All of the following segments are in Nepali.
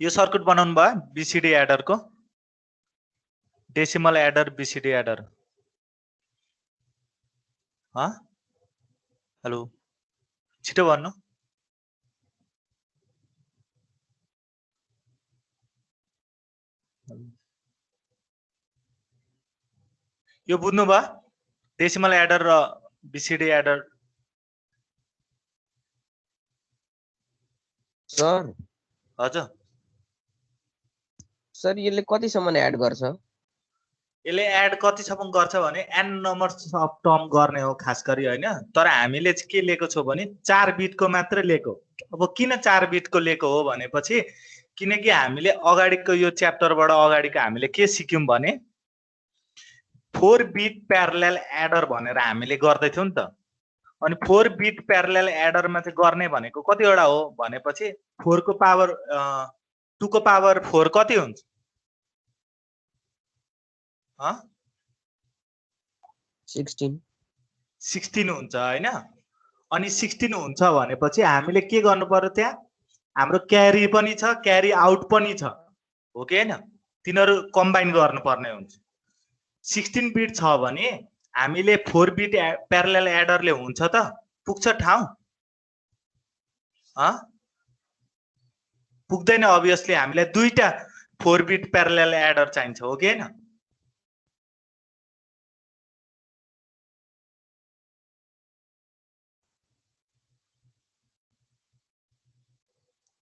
यो सर्किट बनाउनु भयो बीसीडी एडर को decimal adder BCD adder hello छिटो भन्नु यो बुझ्नु भयो डेसिमल एडर र बीसीडी एडर सर हजुर सर यसले कतिसम्म एड गर्छ यसले एड कतिसम्म गर्छ भने एन नम्बर्स अफ टर्म गर्ने हो खास गरी हैन तर हामीले चाहिँ के लिएको छौ भने 4 बिटको मात्र लिएको अब किन 4 बिटको लिएको हो भनेपछि किनकि हामीले अगाडिको यो च्याप्टरबाट अगाडिको हामीले के सिक्यौं भने 4 बिट प्यारलल एडर भनेर हामीले गर्दै थियौं नि त अनि 4 बिट प्यारलल एडरमा चाहिँ गर्ने भनेको कतिवटा हो भनेपछि 4 को पावर 2 को पावर 4 कति हुन्छ 16 हुन्छ हैन अनि 16 हुन्छ भनेपछि हामीले के गर्नु पर्यो त्यहाँ हाम्रो क्यारी पनि छ क्यारी आउट पनि छ हो कि हैन तिनीहरु कम्बाइन गर्नुपर्ने हुन्छ 16 बिट छ भने हामीले 4 बिट प्यारलल एडरले हुन्छ त पुग्छ ठाउँ पुग्दैन अभियसली हामीलाई दुईटा 4 बिट प्यारलल एडर चाहिन्छ हो कि हैन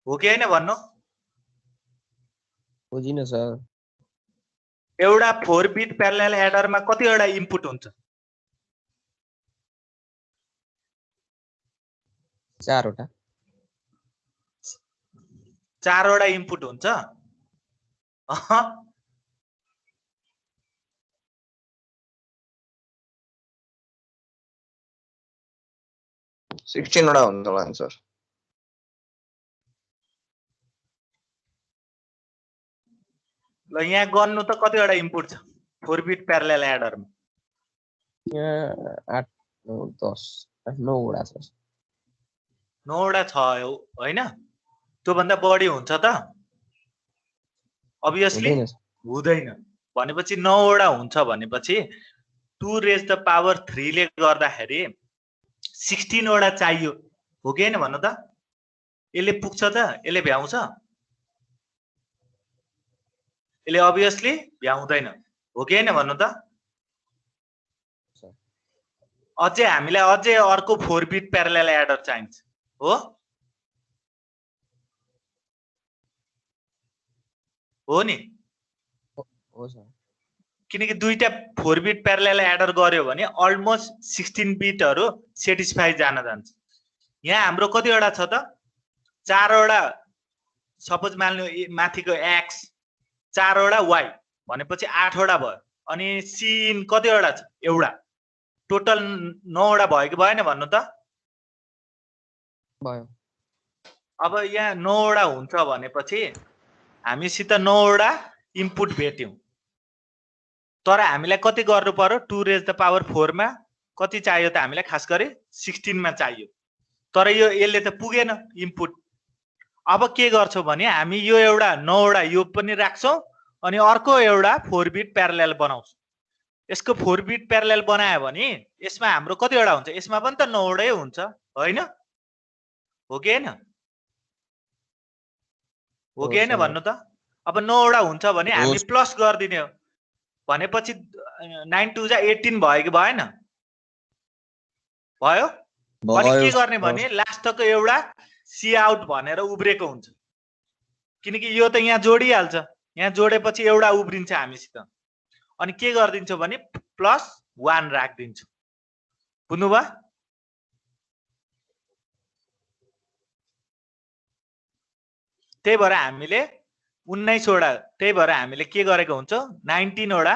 हो कि हैन भन्नु बुझिन सर एउटा 4 बिट प्यारलल एडरमा कतिवटा इनपुट हुन्छ 4 वटा 4 वटा इनपुट हुन्छ 16 वटा हुन्छ होला सर ल यहाँ गर्नु त कतिवटा इनपुट छ 4 बिट प्यारलल एडरमा यहाँ 8 9 10 9 वटा छ 9 वटा छ हैन त्यो भन्दा बढी हुन्छ त अभियसली हुँदैन भनेपछि 9 वटा हुन्छ भनेपछि 2 रेज द पावर 3 ले गर्दाखेरि 16 वटा चाहियो हो कि हैन भन्नु त यसले पुग्छ त यसले भ्याउँछ यसले अभियसली भ्याउँदैन हो कि हैन भन्नु त अझै हामीलाई अझै अर्को 4 बिट प्यारलल एडर चाहिन्छ हो नि हो सर किनकि दुईटा 4 बिट प्यारलल एडर गर्यो भने अलमोस्ट 16 बिटहरु सेटिस्फाई जान जान्छ यहाँ हाम्रो कतिवटा छ त 4 वटा सपोज मान्नु माथिको x 4 वटा y भनेपछि 8 वटा भयो अनि sin कतिवटा छ एउटा टोटल 9 वटा भयो कि भएन भन्नु त भयो अब यहाँ 9 वटा हुन्छ भनेपछि हामीसित 9 वटा इनपुट भेट्यौं तर हामीलाई कति गर्नु पर्यो 2 रेज द पावर 4 मा कति चाहियो त हामीलाई खास गरी 16 मा चाहियो तर यो यसले त पुगेन इनपुट अब के गर्छौ भने हामी यो एउटा 9 वटा यो पनि राख्छौं अनि अर्को एउटा 4 बिट प्यारलल बनाउँछौं यसको 4 बिट प्यारलल बनायो भने यसमा हाम्रो कतिवटा हुन्छ यसमा पनि त 9 वटै हुन्छ हैन हो कि हैन हो कि हैन भन्नु त अब 9 वटा हुन्छ भने हामी प्लस गर्दिने हो भनेपछि 9 2 जा 18 भयो कि भएन भयो अनि के गर्ने भने लास्टको एउटा सी आउट भनेर उब्रेको हुन्छ किनकि यो त यहाँ जोडिहाल्छ यहाँ जोडेपछि एउटा उब्रिन्छ हामीसित अनि के गर्दिन्छौ भने +1 राख्दिन्छौ बुझ्नु भयो त्यही भएर हामीले 19 वटा त्यही भएर हामीले के गरेको हुन्छ 19 वटा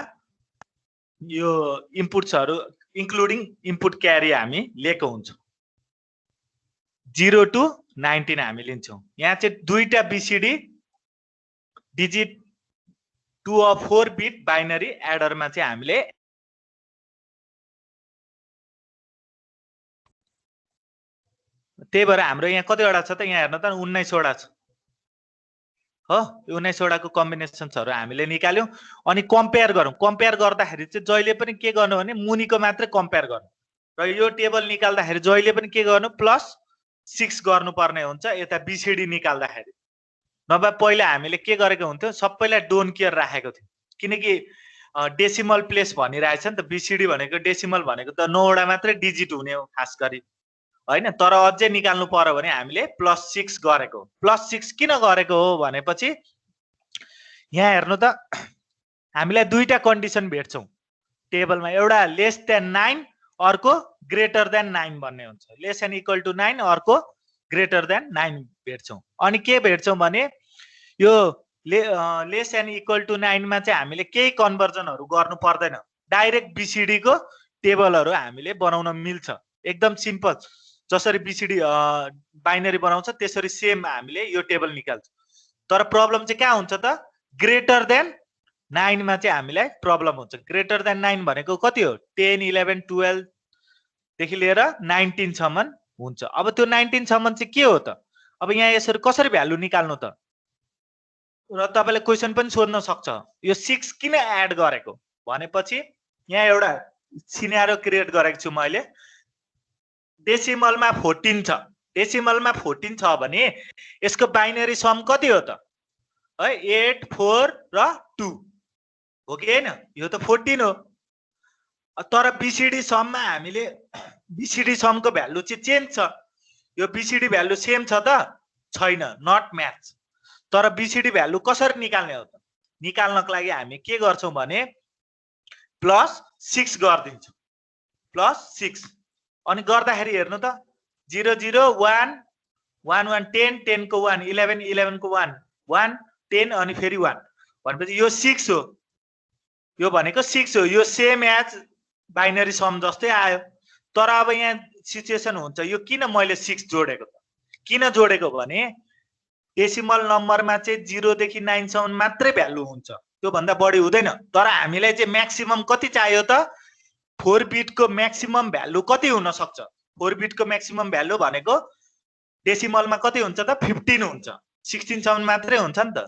यो इनपुट्सहरु इन्क्लुडिङ इनपुट क्यारी हामी लिएको हुन्छ 0 to 19 हामी लिन्छौं यहाँ चाहिँ दुईटा BCD digit 2 of 4 bit binary एडरमा चाहिँ हामीले त्यही भएर हाम्रो यहाँ कतिवटा छ त यहाँ हेर्नु त 19 वटा छ हो 19 वटाको कम्बिनेसन्सहरु हामीले निकाल्यौं अनि कम्पेयर गरौं कम्पेयर गर्दाखेरि चाहिँ जहिले पनि के गर्नु भने मुनिको मात्र कम्पेयर गर्नु र यो टेबल निकाल्दाखेरि जहिले पनि के गर्नु +6 गर्नुपर्ने हुन्छ यता बीसीडी निकाल्दाखेरि नभए पहिला हामीले के गरेको हुन्थ्यो सबैलाई डोन्ट केयर राखेको थियो किनकि डेसिमल प्लेस भनिरहेछ नि त बीसीडी भनेको डेसिमल भनेको त 9 वटा मात्रै डिजिट हुने हो खास गरी हैन तर अझै निकाल्नु पर्यो भने हामीले +6 गरेको +6 किन गरेको हो भनेपछि यहाँ हेर्नु त हामीलाई दुईटा कन्डिसन भेट्छौं टेबलमा एउटा लेस देन 9 अर्को ग्रेटर देन 9 भन्ने हुन्छ लेस एन्ड इक्वल टु 9 अर्को ग्रेटर देन 9 भेट्छौं अनि के भेट्छौं भने यो लेस एन्ड इक्वल टु 9 मा चाहिँ हामीले केही कन्भर्जनहरु गर्नु पर्दैन डाइरेक्ट बीसीडी को टेबलहरु हामीले बनाउन मिल्छ एकदम सिम्पल जसरी बीसीडी बाइनरी बनाउँछ त्यसरी सेम हामीले यो टेबल निकाल्छौं तर प्रब्लम चाहिँ कहाँ हुन्छ त ग्रेटर देन 9 मा चाहिँ हामीलाई प्रब्लम हुन्छ ग्रेटर देन 9 भनेको कति हो 10 11 12 देखि लिएर 19 सम्म हुन्छ अब त्यो 19 सम्म चाहिँ के हो त अब यहाँ यसरी कसरी भ्यालु निकाल्नु त र तपाईले क्वेशन पनि सोध्न सक्छ यो 6 किन एड गरेको भनेपछि यहाँ एउटा सिनारियो क्रिएट गरेको छु मैले डेसिमलमा 14 छ डेसिमलमा 14 छ भने यसको बाइनरी सम कति हो त है 8 4 र 2 हो कि हैन यो त 14 हो तर बीसीडी सममा हामीले बीसीडी समको भ्यालु चाहिँ चेन्ज छ यो बीसीडी भ्यालु सेम छ त छैन नट म्याच तर बीसीडी भ्यालु कसरी निकाल्ने हो त निकाल्नको लागि हामी के गर्छौं भने +6 गर्दिन्छौं +6 अनि गर्दाखेरि हेर्नु त 0 0 1 1 1 10 10 को 1 11 11 को 1 1 10 अनि फेरि 1 भनेपछि यो 6 हो यो भनेको 6 हो यो सेम एज बाइनरी सम जस्तै आयो तर अब यहाँ सिचुएसन हुन्छ यो किन मैले 6 जोडेको त किन जोडेको भने डेसिमल नम्बरमा चाहिँ 0 देखि 9 सम्म मात्रै भ्यालु हुन्छ त्यो भन्दा बढी हुँदैन तर हामीलाई चाहिँ म्याक्सिमम कति चाहियो त 4 बिट को म्याक्सिमम भ्यालु कति हुन सक्छ 4 बिट को म्याक्सिमम भ्यालु भनेको डेसिमलमा कति हुन्छ त 15 हुन्छ 16 सम्म मात्रै हुन्छ नि त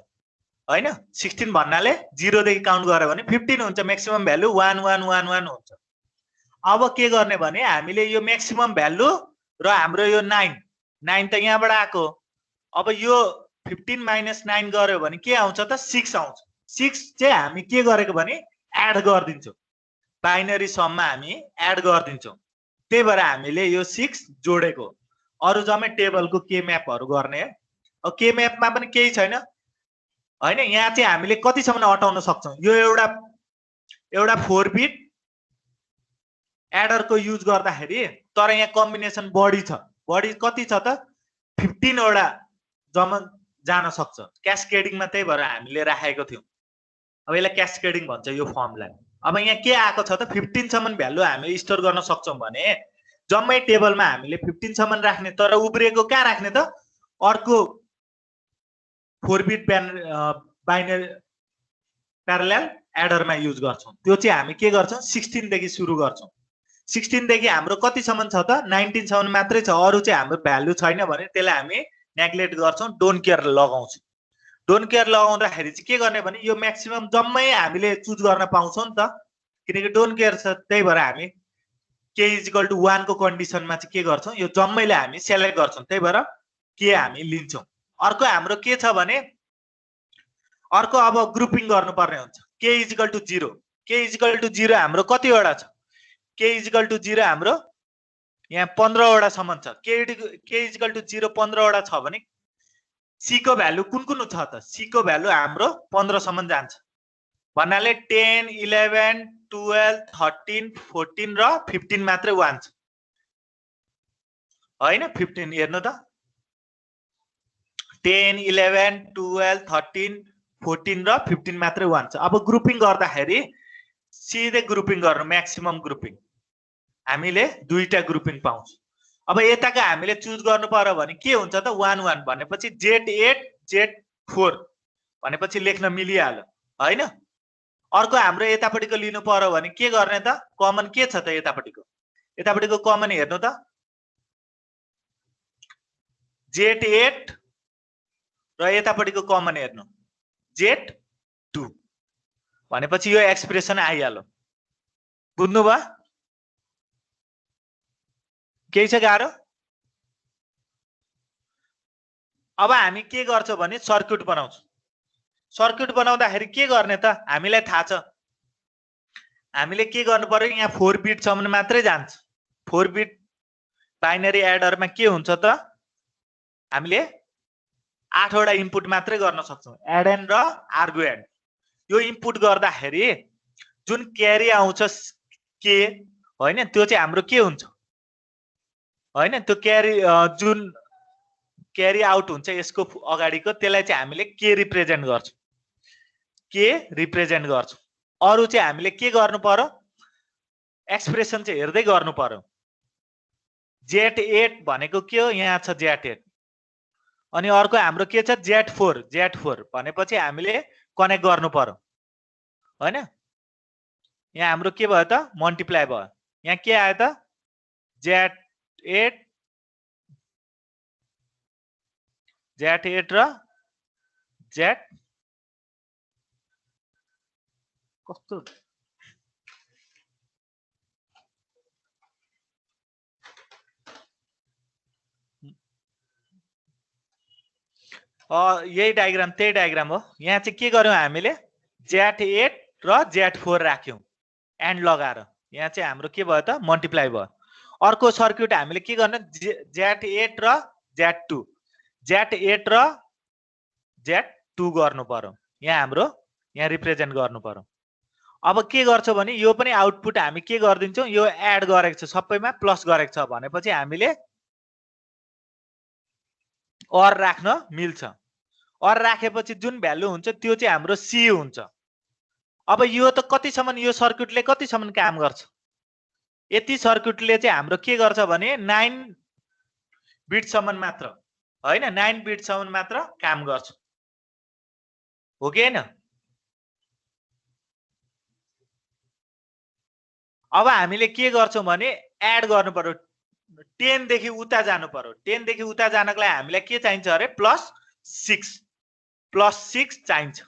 हैन 16 भन्नाले 0 देखि काउन्ट गर्यो भने 15 हुन्छ म्याक्सिमम भ्यालु 1 1 1 1 हुन्छ अब के गर्ने भने हामीले यो म्याक्सिमम भ्यालु र हाम्रो यो 9 9 त यहाँबाट आको अब यो 15 - 9 गर्यो भने के आउँछ त 6 आउँछ 6 चाहिँ हामी के गरेको भने एड गरिदिन्छौं बाइनरी सममा हामी एड गरिदिन्छौं त्यही भएर हामीले यो 6 जोडेको अरु जम्मै टेबलको के म्यापहरु गर्ने अब के म्यापमा पनि केही छैन हैन यहाँ चाहिँ हामीले कति सम्म अटाउन सक्छौं यो एउटा 4 बिट एडर को युज गर्दाखेरि तर यहाँ कम्बिनेसन बढी छ बढी कति छ त 15 वटा जम्मा जान सक्छ क्यास्केडिङमा त्यही भएर हामीले राखेको थियौं अब यसलाई क्यास्केडिङ भन्छ यो फर्मलाई अब यहाँ के आएको छ त 15 सम्म भ्यालु हामी स्टोर गर्न सक्छौं भने जम्मै टेबलमा हामीले 15 सम्म राख्ने तर उब्रिएको कहाँ राख्ने त अर्को 4 बिट बाइनरी प्यारलल एडरमा युज गर्छौं त्यो चाहिँ हामी के गर्छौं 16 देखि सुरु गर्छौं 16 देखि हाम्रो कति सम्म छ त 19 सम्म मात्रै छ अरु चाहिँ हाम्रो भ्यालु छैन भने त्यसलाई हामी नेग्लेक्ट गर्छौं डोन्ट केयर लगाउँछौं डोन्ट केयर लगाउँदाखेरि चाहिँ के गर्ने भने यो म्याक्सिमम जम्मै हामीले चुज गर्न पाउँछौं नि त किनकि डोन्ट केयर छ त्यही भएर हामी k = 1 को कन्डिसनमा चाहिँ के गर्छौं यो जम्मैले हामी सेलेक्ट गर्छौं त्यही भएर के हामी लिन्छौं अर्को हाम्रो के छ भने अर्को अब ग्रुपिङ गर्नुपर्ने हुन्छ k = 0 k = 0 हाम्रो कति वटा छ k = 0 हाम्रो यहाँ 15 वटा सम्म छ k = 0 15 वटा छ भने c को भ्यालु कुन कुन छ त c को भ्यालु हाम्रो 15 सम्म जान्छ भन्नाले 10 11 12 13 14 र 15 मात्रै 1 छ हैन 15 हेर्नु त 10 11 12 13 14 र 15 मात्रै 1 छ अब ग्रुपिङ गर्दाखेरि सिधै ग्रुपिङ गर्नु म्याक्सिमम ग्रुपिङ हामीले दुईटा ग्रुपिङ पाउँछ अब यताका हामीले चुज गर्नु पर्यो भने के हुन्छ त 1 1 भनेपछि Z8 Z4 भनेपछि लेख्न मिलिहाल्यो हैन अर्को हाम्रो यतापटिको लिनु पर्यो भने के गर्ने त कमन के छ त यतापटिको कमन हेर्नु त Z8 र यतापट्टिको कमन हेर्नु Z2 भनेपछि यो एक्सप्रेसन आइहाल्यो। बुझ्नुभयो? केही छ गाह्रो? अब हामी के गर्छौं भने सर्किट बनाउँछौं। सर्किट बनाउँदाखेरि के गर्ने त हामीलाई थाहा छ। हामीले के गर्नु पर्यो, यहाँ 4 बिट सम्म मात्रै जान्छ। 4 बिट बाइनरी एडरमा के हुन्छ त हामीले 8 वटा इनपुट मात्रै गर्न सक्छौं, एड एन्ड र आर्गु एन्ड। यो इनपुट गर्दाखेरि जुन क्यारी आउँछ के हैन, त्यो चाहिँ हाम्रो के हुन्छ हैन, त्यो क्यारी जुन क्यारी आउट हुन्छ यसको अगाडिको, त्यसलाई चाहिँ हामीले के रिप्रेजेन्ट गर्छौं, के रिप्रेजेन्ट गर्छौं। अरु चाहिँ हामीले के गर्नु पर्यो, एक्सप्रेसन चाहिँ हेर्दै गर्नु पर्यो। Z8 भनेको के हो, यहाँ छ Z8 अनि अर्को हाम्रो के छ Z4। Z4 भनेपछि हामीले कनेक्ट गर्नु पर्यो हैन। यहाँ हाम्रो के भयो त मल्टिप्लाई भयो। यहाँ के आयो त Z8 र Z कस्तो यही डायग्राम, त्यही डायग्राम हो। यहाँ चाहिँ के गर्यौं हामीले Z8 र Z4 राख्यौं एन्ड लगाएर। यहाँ चाहिँ हाम्रो के भयो त मल्टिप्लाई भयो। अर्को सर्किट हामीले के गर्ने Z8 र Z2, Z8 र Z2 गर्नु पर्यो। यहाँ हाम्रो यहाँ रिप्रेजेन्ट गर्नु पर्यो। अब के गर्छौं भने यो पनि आउटपुट हामी के गर्दिन्छौं, यो एड गरेको छ सबैमा प्लस गरेको छ भनेपछि हामीले और राख्न मिल्छ। और राखेपछि जुन भ्यालु हुन्छ त्यो चाहिँ हाम्रो C हुन्छ। अब यो त कतिसम्म यो सर्किटले कतिसम्म काम गर्छ, यति सर्किटले चाहिँ हाम्रो के गर्छ भने 9 बिट सम्म मात्र हैन, 9 बिट सम्म मात्र काम गर्छ, हो कि हैन। अब हामीले के गर्छौं भने एड गर्नु पर्यो, 10 देखि उता जानु पर्यो। 10 देखि उता जानको लागि हामीलाई के चाहिन्छ अरे +6 चाहिन्छ।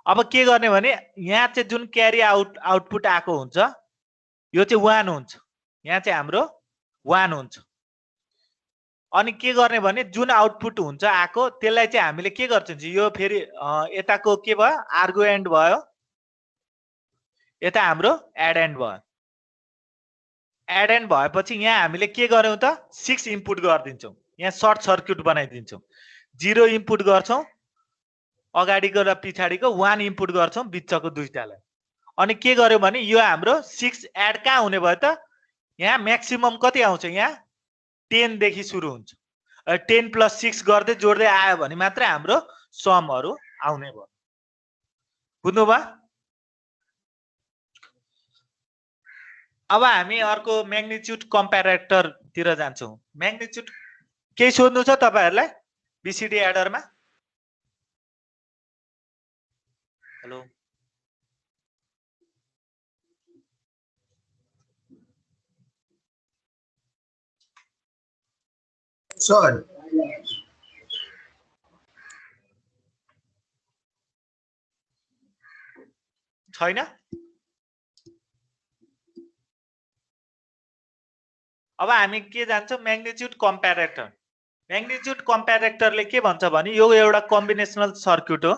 अब के गर्ने भने यहाँ चाहिँ जुन क्यारी आउटपुट आएको हुन्छ यो चाहिँ 1 हुन्छ, यहाँ चाहिँ हाम्रो 1 हुन्छ। अनि के गर्ने भने जुन आउटपुट हुन्छ आएको त्यसलाई चाहिँ हामीले के गर्छौं, यो फेरि यताको के भयो आर्गु एन्ड भयो, यता हाम्रो एड एन्ड भयो। एड एन्ड भएपछि यहाँ हामीले के गर्यौं त 6 इनपुट गर्दिन्छौं। यहाँ सर्ट सर्किट बनाइदिन्छौं। 0 इनपुट गर्छौं अगाडिको र पछाडिको, 1 इनपुट गर्छौं बिचको दुईटालाई। अनि के गर्यो भने यो हाम्रो 6 एड कहाँ हुने भयो त, यहाँ म्याक्सिमम कति आउँछ, यहाँ 10 देखि सुरु हुन्छ। 10 + 6 गर्दै जोड्दै आयो भने मात्र हाम्रो समहरु आउने भयो। बुझ्नुभयो? अब हामी अर्को म्याग्निट्युड कम्प्यारेटर तिर जान्छौं। म्याग्निट्युड केही सोध्नु छ तपाईहरुलाई बीसीडी एडरमा? हेलो सर, छैन? अब हामी के जान्छौं म्याग्निट्युड कम्प्यारेटर। म्याग्निट्युड कम्प्यारेटरले के भन्छ भने यो एउटा कम्बिनेसनल सर्किट हो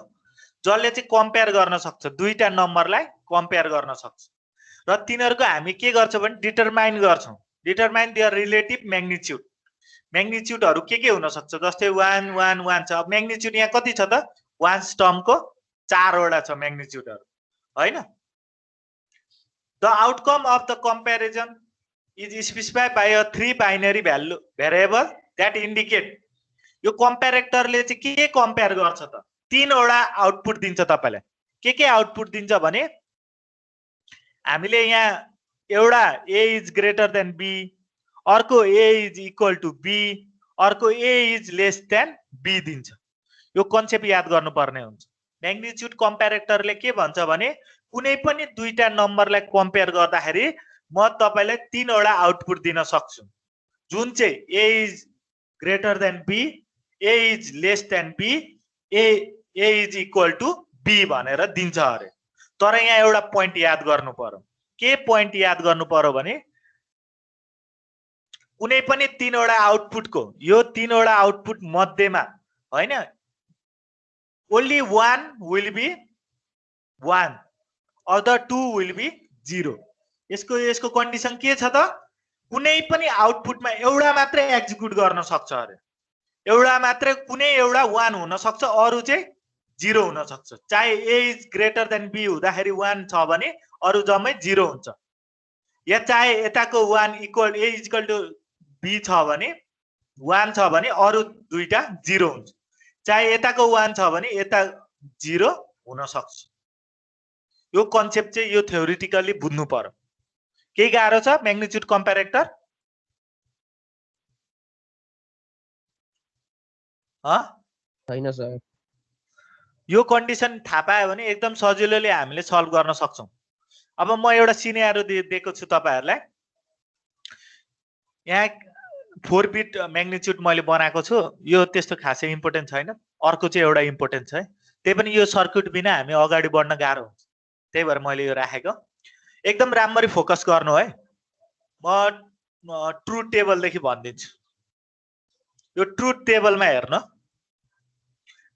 जसले चाहिँ कम्पेयर गर्न सक्छ, दुईटा नम्बरलाई कम्पेयर गर्न सक्छ र तिनीहरुको हामी के गर्छौं भने डिटरमाइन गर्छौं, डिटरमाइन देयर रिलेटिभ म्याग्निट्युड। म्याग्निट्युडहरु के हुन सक्छ, जस्तै 1 1 1 छ। अब म्याग्निट्युड यहाँ कति छ त 1 टर्मको 4 वटा छ म्याग्निट्युडहरु हैन। The outcome of the comparison is specified by a 3 binary variable that indicate। यो कम्प्यारेटरले चाहिँ के कम्पेयर गर्छ त, 3 वटा आउटपुट दिन्छ तपाईलाई। के आउटपुट दिन्छ भने हामीले यहाँ एउटा a is greater than b, अर्को a is equal to b, अर्को a is less than b दिन्छ। यो कन्सेप्ट याद गर्नुपर्ने हुन्छ। म्याग्निट्युड कम्प्यारेटरले के भन्छ भने कुनै पनि दुईटा नम्बरलाई कम्पेयर गर्दाखेरि म तपाईलाई 3 वटा आउटपुट दिन सक्छु, जुन चाहिँ a is greater than b, a is less than b A is equal to B भनेर दिन्छ अरे। तर यहाँ एउटा पोइन्ट याद गर्नु पर्यो। के पोइन्ट याद गर्नु पर्यो भने कुनै पनि तीनवटा आउटपुटको यो तीनवटा आउटपुट मध्येमा हैन only one will be one other two will be zero. यसको कन्डिसन के छ त कुनै पनि आउटपुटमा एउटा मात्रै एक्जिक्युट गर्न सक्छ अरे। एउटा मात्रै कुनै एउटा वान हुन सक्छ अरु चाहिँ जिरो हुन सक्छ। चाहे A is greater than B हुँदाखेरि वान छ भने अरु जम्मै जिरो हुन्छ। या चाहे यताको one equal A is equal to B छ भने वान छ भने अरु दुईटा जिरो हुन्छ। चाहे यताको वान छ भने यता जिरो हुन सक्छ। यो कन्सेप्ट चाहिँ यो थ्योरिटिकली बुझ्नु पर्यो। केही गाह्रो छ म्याग्निट्युड कम्प्यारेटर? छैन सर। यो कन्डिसन थाहा पायो भने एकदम सजिलोले हामीले सल्भ गर्न सक्छौं। अब म एउटा सिनेरियो दिएको छु तपाईहरुलाई। यहाँ 4 बिट म्याग्निट्युड मैले बनाएको छु। यो त्यस्तो खासै इम्पोर्टेन्ट छैन। अर्को चाहिँ एउटा इम्पोर्टेन्ट छ। त्यही पनि यो सर्किट बिना हामी अगाडि बढ्न गाह्रो हुन्छ। त्यही भएर मैले यो राखेको। एकदम राम्ररी फोकस गर्नु है। म ट्रुथ टेबल देखि भन्दिन्छु। यो ट्रुथ टेबलमा हेर्नु।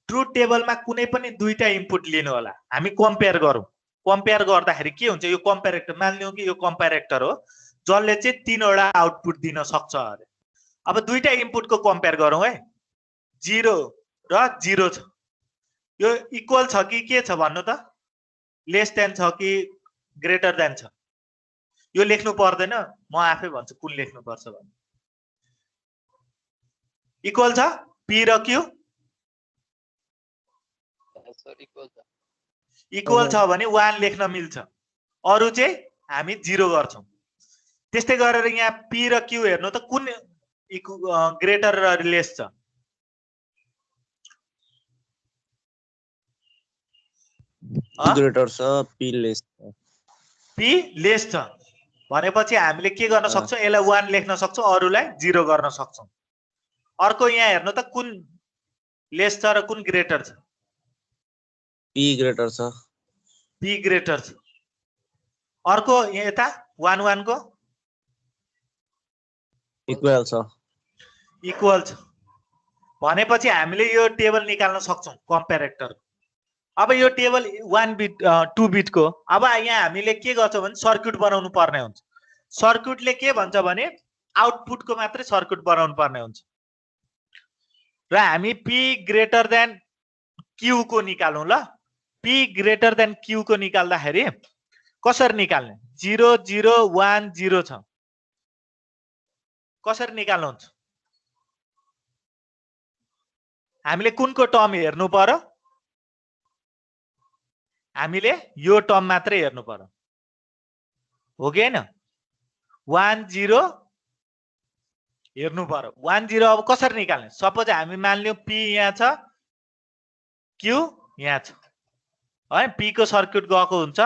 ट्रुथ टेबलमा कुनै पनि दुईटा इनपुट लिनु होला। हामी कम्पेयर गरौँ। कम्पेयर गर्दाखेरि के हुन्छ यो कम्प्यारेटर मान्लियौ कि यो कम्प्यारेटर हो जसले चाहिँ तीनवटा आउटपुट दिन सक्छ अरे। अब दुईटा इनपुटको कम्पेयर गरौँ है। 0 र 0 छ। यो इक्वल छ कि के छ भन्नु त? लेस देन छ कि ग्रेटर देन छ? यो लेख्नु पर्दैन। म आफै भन्छु कुन लेख्नु पर्छ भन्ने। इक्वल छ पी र क्यू? इक्वल छ भने 1 लेख्न मिल्छ। अरु चाहिँ हामी 0 गर्छौं। त्यस्तै गरेर यहाँ पी र क्यू हेर्नु त कुन ग्रेटर र लेस छ? ग्रेटर छ, पी लेस छ। पी लेस छ भनेपछि हामीले के गर्न सक्छौं? यसलाई 1 लेख्न सक्छौं, अरुलाई 0 गर्न सक्छौं। अर्को यहाँ हेर्नु त कुन लेस छ र कुन ग्रेटर छ? पी ग्रेटर छ। पी ग्रेटर छ। अर्को यता 1 1 को इक्वल छ। इक्वल छ भनेपछि हामीले यो टेबल निकाल्न सक्छौं कम्प्यारेटर। अब यो टेबल 1 बिट 2 बिट को। अब यहाँ हामीले के गर्छौं भने सर्किट बनाउनु पर्ने हुन्छ। सर्किटले के भन्छ भने आउटपुटको मात्रै सर्किट बनाउनु पर्ने हुन्छ। र हामी पी ग्रेटर देन क्यू को निकालौं ल। पी ग्रेटर देन क्यू को निकाल्दाखेरि कसरी निकाल्ने? 0 0 1 0 छ। कसरी निकाल्नुहुन्छ? हामीले कुनको टर्म हेर्नु पर्यो? हामीले यो टर्म मात्रै हेर्नु पर्यो। हो कि हैन? 1 0 हेर्नु पर्यो। 1 0 अब कसरी निकाल्ने? सपोज हामी मान्लियौ पी यहाँ छ, क्यू यहाँ छ। है पी को सर्किट गएको हुन्छ।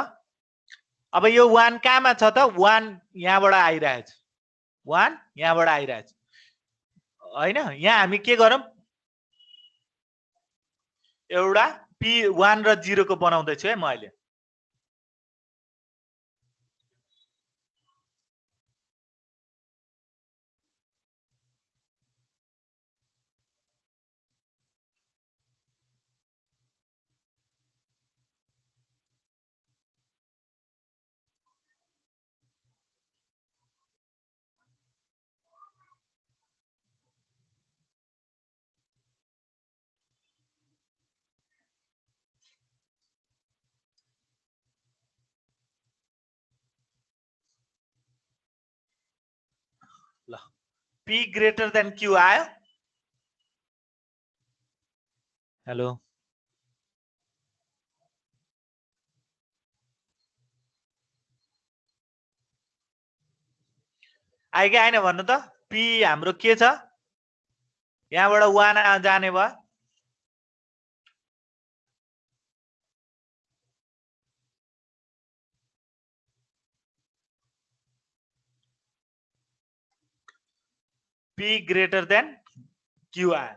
अब यो 1 कहाँमा छ त? 1 यहाँबाट आइरहेछ। 1 यहाँबाट आइरहेछ। हैन? यहाँ हामी के गरौँ? एउटा पी 1 र 0 को बनाउँदै छु है म अहिले। ल पी ग्रेटर देन क्यू आयो। हेलो आयो कि आएन भन्नु त? पी हाम्रो के छ? यहाँबाट 1 जाने भयो। पी ग्रेटर देन क्यू आयो।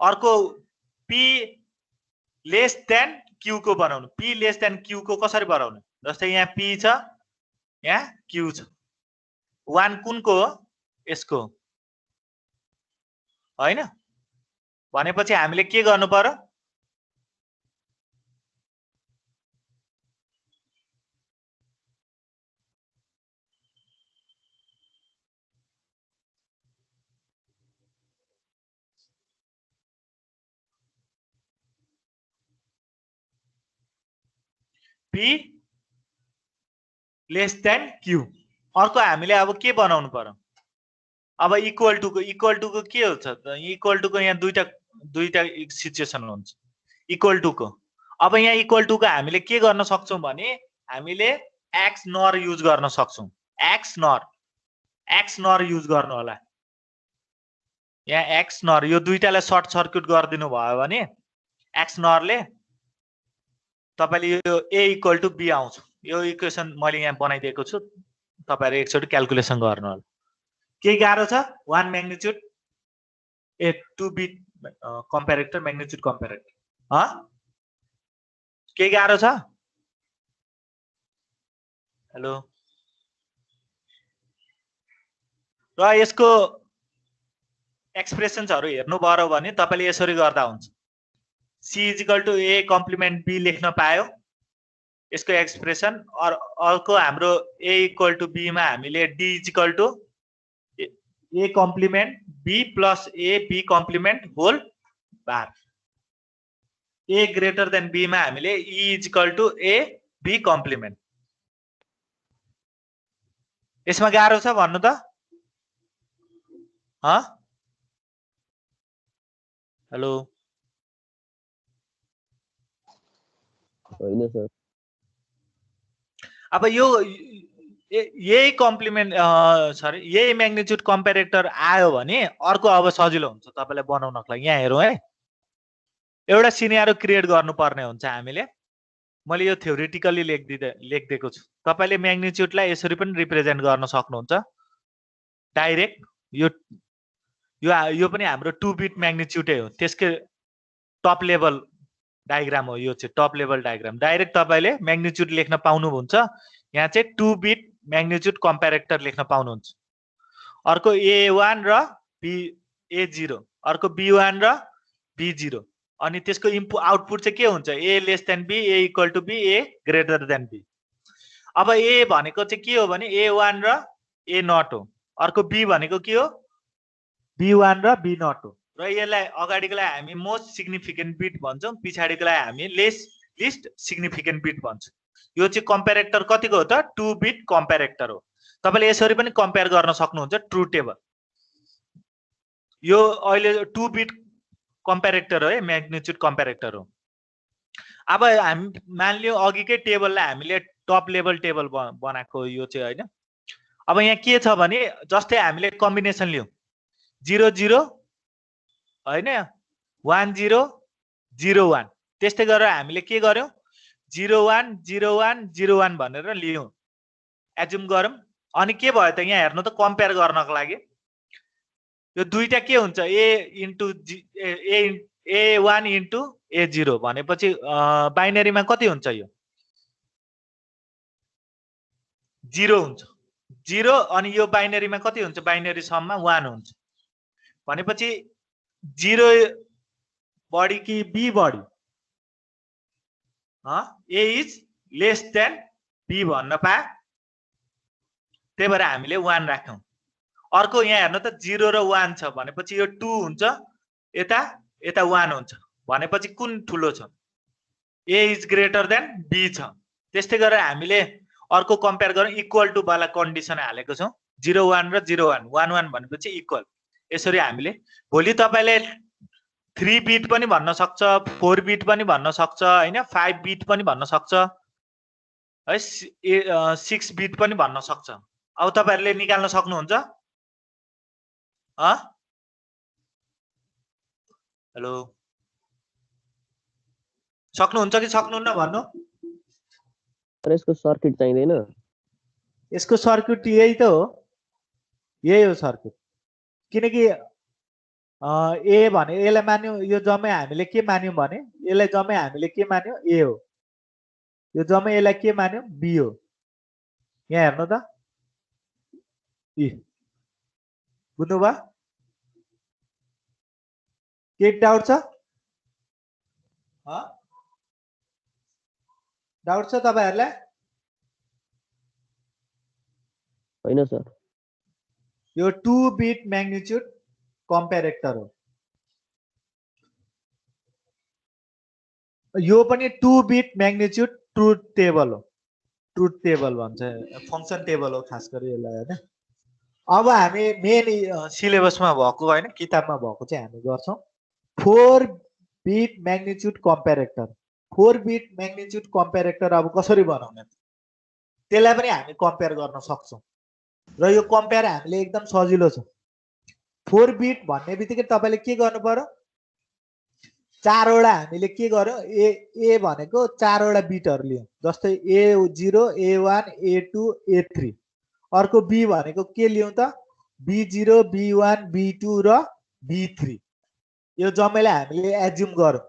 अर्को पी लेस देन क्यू को बनाउनु p लेस देन क्यू को कसरी बनाउने जस्तै यहाँ p छ यहाँ q छ 1 कुनको हो यसको हैन भनेपछि हामीले के गर्नु पर्यो p लेस देन q अर्को हामीले अब के बनाउनु पर्यो अब इक्वल टु को के हुन्छ त इक्वल टु को यहाँ दुईटा सिचुएसन हुन्छ इक्वल टु को अब यहाँ इक्वल टु को हामीले के गर्न सक्छौं भने हामीले x नर युज गर्न सक्छौं x नर युज गर्नु होला यहाँ x नर यो दुईटालाई सर्ट सर्किट गरिदिनु भयो भने x नरले तपाईले यो a इक्वल टु b आउँछ यो इक्वेसन मैले यहाँ बनाइदिएको छु तपाईहरु एकचोटी क्याल्कुलेसन गर्नु होला के गाह्रो छ 1 म्याग्निट्युड ए 2 बिट कम्प्यारेटर म्याग्निट्युड कम्प्यारेटर के गाह्रो छ हेलो र यसको एक्सप्रेसन्सहरु हेर्नु पर्यो भने तपाईले यसरी गर्दा हुन्छ c = a कम्प्लिमेन्ट b लेख्न पायो यसको एक्सप्रेसन अर्को हाम्रो a = b मा हामीले d = a complement b plus a b complement whole bar a greater than b मा हामीले e = a b कम्प्लिमेन्ट यसमा गाह्रो छ भन्नु त हेलो होइन सर अब यो यही कम्प्लिमेन्ट सरी यही म्याग्निट्युड कम्प्यारेटर आयो भने अर्को अब सजिलो हुन्छ तपाईलाई बनाउनको लागि यहाँ हेरौँ है एउटा सिनेरियो क्रिएट गर्नुपर्ने हुन्छ हामीले मैले यो थ्योरेटिकली लेख्दिएको छु तपाईले म्याग्निट्युडलाई यसरी पनि रिप्रेजेन्ट गर्न सक्नुहुन्छ डाइरेक्ट यो पनि हाम्रो 2 बिट म्याग्निट्युडै हो त्यसकै टप लेभल डायग्राम हो यो चाहिँ टप लेभल डायग्राम डाइरेक्ट तपाईले म्याग्निट्युड लेख्न पाउनुहुन्छ यहाँ चाहिँ 2 बिट म्याग्निट्युड कम्प्यारेटर लेख्न पाउनुहुन्छ अर्को a1 र a0 अर्को b1 र b0 अनि त्यसको इनपुट आउटपुट चाहिँ के हुन्छ a less than b a equal to b a greater than b अब a भनेको चाहिँ के हो भने a1 र a नट हो अर्को b भनेको के हो b1 र b नट हो र यसलाई अगाडिकोलाई हामी मोस्ट सिग्निफिकेन्ट बिट भन्छौं पछाडिकोलाई हामी लिस्ट सिग्निफिकेन्ट बिट भन्छौं यो चाहिँ कम्प्यारेटर कतिको हो त 2 बिट कम्प्यारेटर हो तपाईले यसरी पनि कम्पेयर गर्न सक्नुहुन्छ ट्रु टेबल यो अहिले 2 बिट कम्प्यारेटर हो है म्याग्निट्युड कम्प्यारेटर हो अब हामी मानिलियो अघिकै टेबललाई हामीले टप लेभल टेबल बनाएको यो चाहिँ हैन अब यहाँ के छ भने जस्तै हामीले कम्बिनेसन लियौ 0 0 हैन 1 0 0 1 त्यस्तै गरेर हामीले के गर्यौ 0 1 0 1 0 1 भनेर लियौ एज्युम गरौँ अनि के भयो त यहाँ हेर्नु त कम्पेयर गर्नको लागि यो दुईटा के हुन्छ a1 इन्टु a0 भनेपछि बाइनरीमा कति हुन्छ यो 0 हुन्छ 0 अनि यो बाइनरीमा कति हुन्छ बाइनरी सममा 1 हुन्छ भनेपछि 0 बढी कि b बढी a is lace than b भन्न पाए त्यही भएर हामीले 1 राख्यौं अर्को यहाँ हेर्नु त 0 र 1 छ भनेपछि यो 2 हुन्छ यता 1 हुन्छ भनेपछि कुन ठुलो छ a is greater than b छ त्यस्तै गरेर हामीले अर्को कम्पेयर गरौँ इक्वल टु वाला कन्डिसन हालेको छौं 0 1 र 0 1 1 1 भनेपछि इक्वल यसरी हामीले भोलि तपाईले 3 बिट पनि भन्न सक्छ 4 बिट पनि भन्न सक्छ हैन 5 बिट पनि भन्न सक्छ है 6 बिट पनि भन्न सक्छ अब तपाईहरुले निकाल्न सक्नुहुन्छ हेलो सक्नुहुन्छ कि सक्नुहुन्न भन्नु तर यसको सर्किट चाहिँदैन यसको सर्किट यही त हो यही हो सर्किट किनकि ए भने यसलाई मान्यौँ, यो जम्मै हामीले के मान्यौँ भने यसलाई जम्मै हामीले के मान्यौँ ए हो, यो जम्मै यसलाई के मान्यौँ बी हो। यहाँ हेर्नु त इ बुझ्नुभयो? के डाउट छ? डाउट छ तपाईहरुलाई? होइन सर। यो 2 बिट म्याग्निट्युड कम्पेरेटर हो। यो पनि 2 बिट म्याग्निट्युड ट्रुथ टेबल हो। ट्रुथ टेबल भन्छ, फंक्सन टेबल हो खास गरी यसलाई हैन। अब हामी मेन सिलेबसमा भएको हैन, किताबमा भएको चाहिँ हामी गर्छौं 4 beet magnitude comparator. 4 beet magnitude comparator अब कसरी बनाउने, त्यसलाई पनि हामी कम्पेयर गर्न सक्छौं र यो कम्पेयर हामीले एकदम सजिलो छ। 4 बिट भन्ने बित्तिकै तपाईले के गर्नु पर्यो, 4 वटा हामीले के गर्यो, ए भनेको 4 वटा बिटहरु लियौं, जस्तै A0 A1 A2 A3। अर्को बी भनेको के लियौं त, B0 B1 B2 र B3। यो जम्मैलाई हामीले एज्युम गरौँ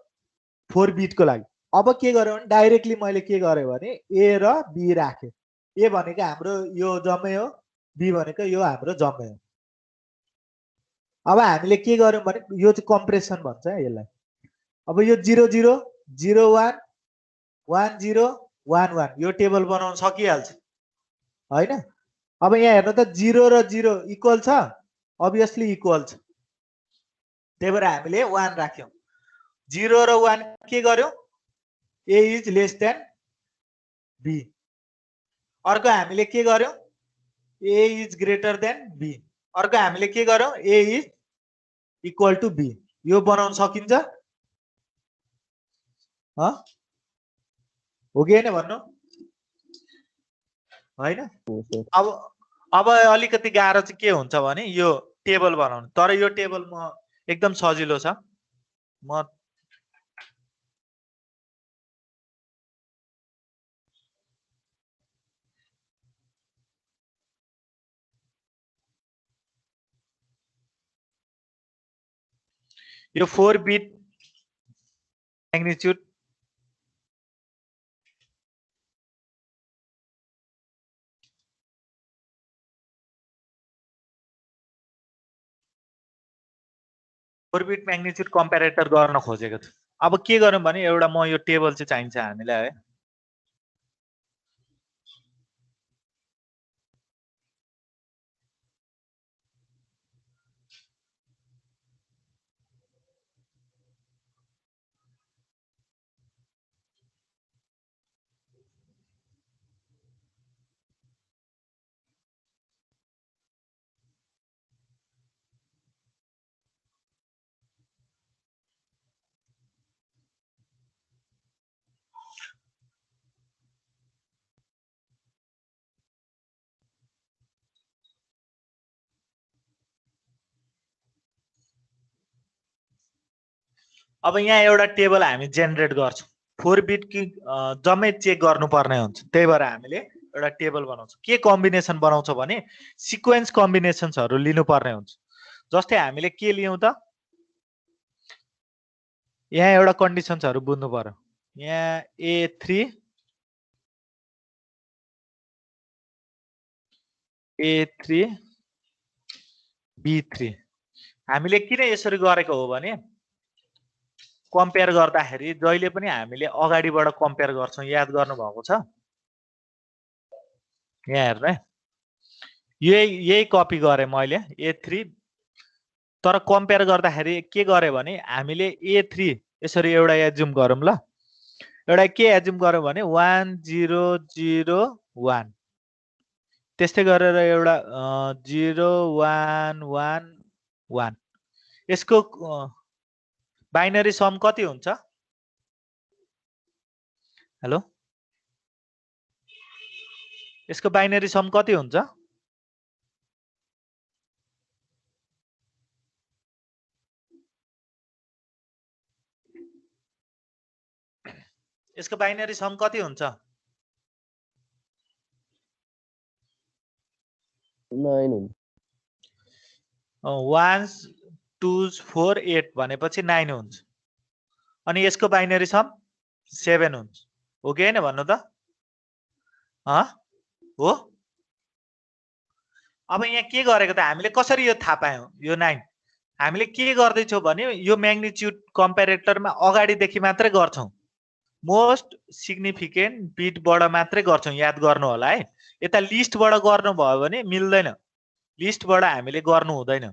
4 बिटको लागि। अब के गर्यो भने डाइरेक्टली मैले के गरे भने ए र बी राखे। ए भनेको हाम्रो यो जम्मै हो, बी भनेको यो हाम्रो जम्मै हो। अब हामीले के गर्यौं भने यो चाहिँ कम्प्रेसन भन्छ यसलाई। अब यो 0 0 0 1 1 0 1 1 यो टेबल बनाउन सकिहाल्छ हैन। अब यहाँ हेर्नु त 0 र 0 इक्वल छ, अभियसली इक्वल छ, त्यही भएर हामीले 1 राख्यौं। 0 र 1 के गर्यौं, ए इज लेस देन बी। अर्को हामीले के गर्यौं, ए इज ग्रेटर देन बी। अर्को हामीले के गर्यौं, ए इज इक्वल टु बी। यो बनाउन सकिन्छ हो कि हैन भन्नु हैन। अब अलिकति गाह्रो चाहिँ के हुन्छ भने यो टेबल बनाउनु, तर यो टेबल म एकदम सजिलो छ। म यो 4 बिट म्याग्निट्युड कम्पेरेटर गर्न खोजेको छु। अब के गरौँ भने एउटा म यो टेबल चाहिँ चाहिन्छ हामीलाई है। अब यहाँ एउटा टेबल हामी जेनेरेट गर्छौं, 4 बिट कि जम्मै चेक गर्नुपर्ने हुन्छ, त्यही भएर हामीले एउटा टेबल बनाउँछौं। के कम्बिनेसन बनाउँछ भने सिक्वेन्स कम्बिनेसन्सहरु लिनुपर्ने हुन्छ। जस्तै हामीले के लियौं त, यहाँ एउटा कन्डिसन्सहरु बुझ्नु पर्यो। यहाँ A3 B3 हामीले किन यसरी गरेको हो भने कम्पेयर गर्दाखेरि जहिले पनि हामीले अगाडिबाट कम्पेयर गर्छौं, याद गर्नु भएको छ। यहाँ हेर्नु है, यही कपी गरे मैले A3, तर कम्पेयर गर्दाखेरि के गरे भने हामीले A3 यसरी एउटा एज्युम गरौँ ल। एउटा के एज्युम गरौँ भने 1 0 0 1, त्यस्तै गरेर एउटा 0 1 1 1। यसको बाइनरी सम कति हुन्छ? हेलो, यसको बाइनरी सम कति हुन्छ? यसको बाइनरी सम कति हुन्छ? 9 हुन्छ। 1 2s 4 8 भनेपछि 9 हुन्छ अनि यसको बाइनरी सम 7 हुन्छ हो कि हैन भन्नु त हो अब यहाँ के गरेको त हामीले कसरी यो थाहा पायौं यो 9 हामीले के गर्दैछौँ भने यो म्याग्निट्युड कम्पेरेटरमा अगाडिदेखि मात्रै गर्छौं मोस्ट सिग्निफिकेन्ट बिटबाट मात्रै गर्छौं याद गर्नु होला है यता लिस्टबाट गर्नु भयो भने मिल्दैन लिस्टबाट हामीले गर्नु हुँदैन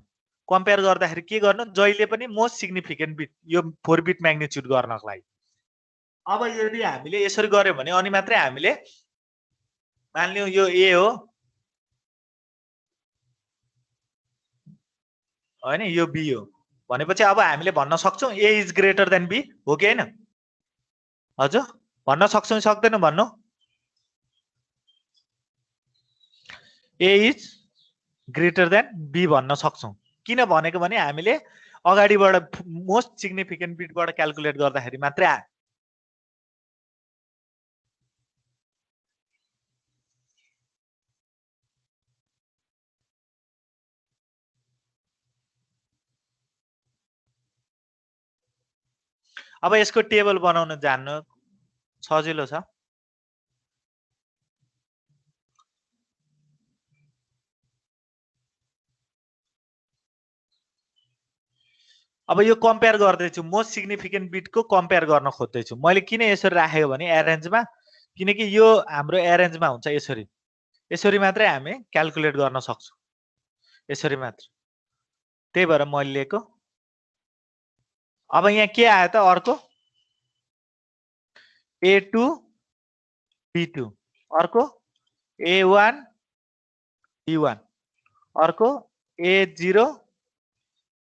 कम्पेयर गर्दाखेरि के गर्नु जहिले पनि मोस्ट सिग्निफिकेन्ट बिट यो 4 बिट म्याग्निट्युड गर्नको लागि अब यदि हामीले यसरी गर्यो भने अनि मात्रै हामीले मान्लियौ यो ए हो हैन यो बी हो भनेपछि अब हामीले भन्न सक्छौं ए इज ग्रेटर देन बी हो कि हैन हजुर भन्न सक्छौं सक्दैन भन्नु ए इज ग्रेटर देन बी भन्न सक्छौं किन भनेको भने हामीले अगाडिबाट मोस्ट सिग्निफिकेन्ट बिटबाट क्याल्कुलेट गर्दाखेरि मात्रै आयो अब यसको टेबल बनाउन जान्नु सजिलो छ अब यो कम्पेयर गर्दैछु मोस्ट सिग्निफिकेन्ट बिटको कम्पेयर गर्न खोज्दैछु मैले किन यसरी राखेको भने एरेन्जमा किनकि यो हाम्रो एरेन्जमा हुन्छ यसरी यसरी मात्रै हामी क्याल्कुलेट गर्न सक्छौं यसरी मात्र त्यही भएर मैले लिएको अब यहाँ के आयो त अर्को A2 B2 अर्को A1 B1 अर्को A0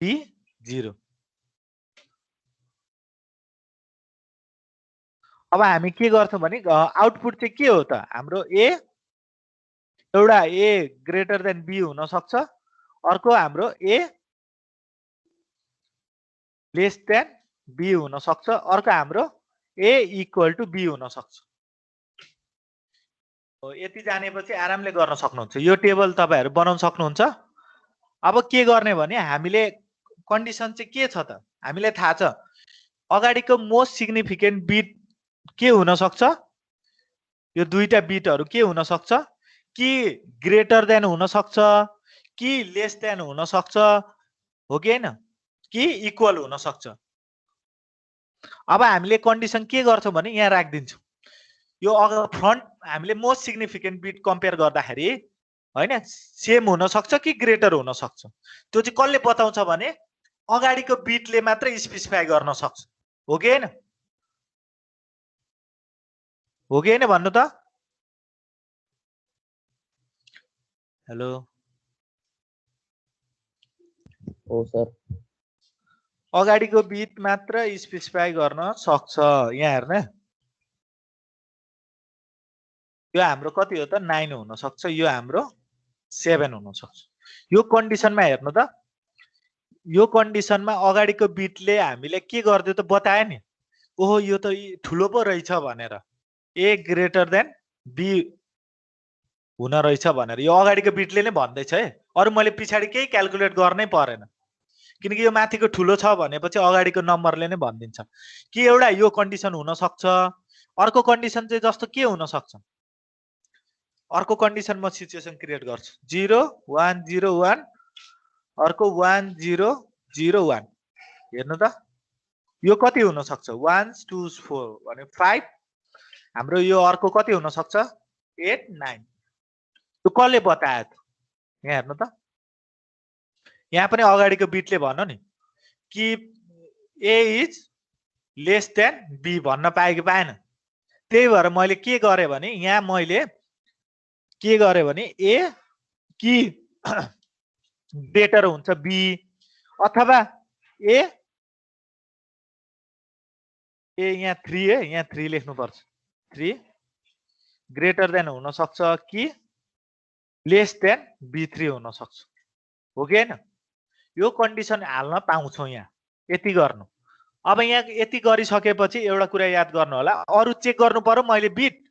B0 अब हामी के गर्छौं भने आउटपुट चाहिँ के हो त हाम्रो ए एउटा ए ग्रेटर देन बी हुन सक्छ अर्को हाम्रो ए लेस देन बी हुन सक्छ अर्को हाम्रो ए इक्वल टु बी हुन सक्छ यति जानेपछि आरामले गर्न सक्नुहुन्छ यो टेबल तपाईहरु बनाउन सक्नुहुन्छ अब के गर्ने भने हामीले कन्डिसन चाहिँ के छ त हामीले थाहा छ अगाडिको मोस्ट सिग्निफिकेन्ट बिट के हुन सक्छ यो दुईटा बिटहरु के हुन सक्छ कि ग्रेटर देन हुन सक्छ कि लेस देन हुन सक्छ हो कि हैन कि इक्वल हुन सक्छ अब हामीले कन्डिसन के गर्छौं भने यहाँ राख्दिन्छौं यो फ्रन्ट हामीले मोस्ट सिग्निफिकेन्ट बिट कम्पेयर गर्दाखेरि हैन सेम हुन सक्छ कि ग्रेटर हुन सक्छ त्यो चाहिँ कसले बताउँछ भने अगाडिको बिटले मात्र स्पेसिफाई गर्न सक्छ हो कि हैन हो कि हैन भन्नु त हेलो हो सर अगाडिको बिट मात्र स्पेसिफाई गर्न सक्छ यहाँ हेर्न यो हाम्रो कति हो त 9 हुन सक्छ यो हाम्रो 7 हुन सक्छ यो कन्डिसनमा हेर्नु त यो कन्डिसनमा अगाडिको बिटले हामीले के गर्दियो त बताए नि ओहो यो त ठुलो पो रहेछ भनेर ए ग्रेटर देन बी हुन रहेछ भनेर यो अगाडिको बिटले नै भन्दैछ है अरु मैले पछाडी केही क्याल्कुलेट गर्नै परेन किनकि यो माथिको ठुलो छ भनेपछि अगाडिको नम्बरले नै भनिदिन्छ कि एउटा यो कन्डिसन हुन सक्छ अर्को कन्डिसन चाहिँ जस्तो के हुन सक्छ अर्को कन्डिसन म सिचुएसन क्रिएट गर्छु 0 1 0 1 अर्को 1 0 0 1 हेर्नु त यो कति हुन सक्छ 1 2 4 भने 5 हाम्रो यो अर्को कति हुन सक्छ 8 9 यो कसले बतायो त यहाँ हेर्नु त यहाँ पनि अगाडिको बिटले भन्नु नि कि ए इज लेस देन बी भन्न पाए कि पाएन त्यही भएर मैले के गरे भने यहाँ मैले के गरे भने ए कि ग्रेटर हुन्छ बी अथवा ए यहाँ 3 है यहाँ 3 लेख्नु पर्छ 3 ग्रेटर देन हुन सक्छ कि लेस देन B3 हुन सक्छ हो कि हैन यो कन्डिसन हाल्न पाउँछौं यहाँ यति गर्नु अब यहाँ यति गरिसकेपछि एउटा कुरा याद गर्नु होला अरु चेक गर्नु पर्यो मैले बिट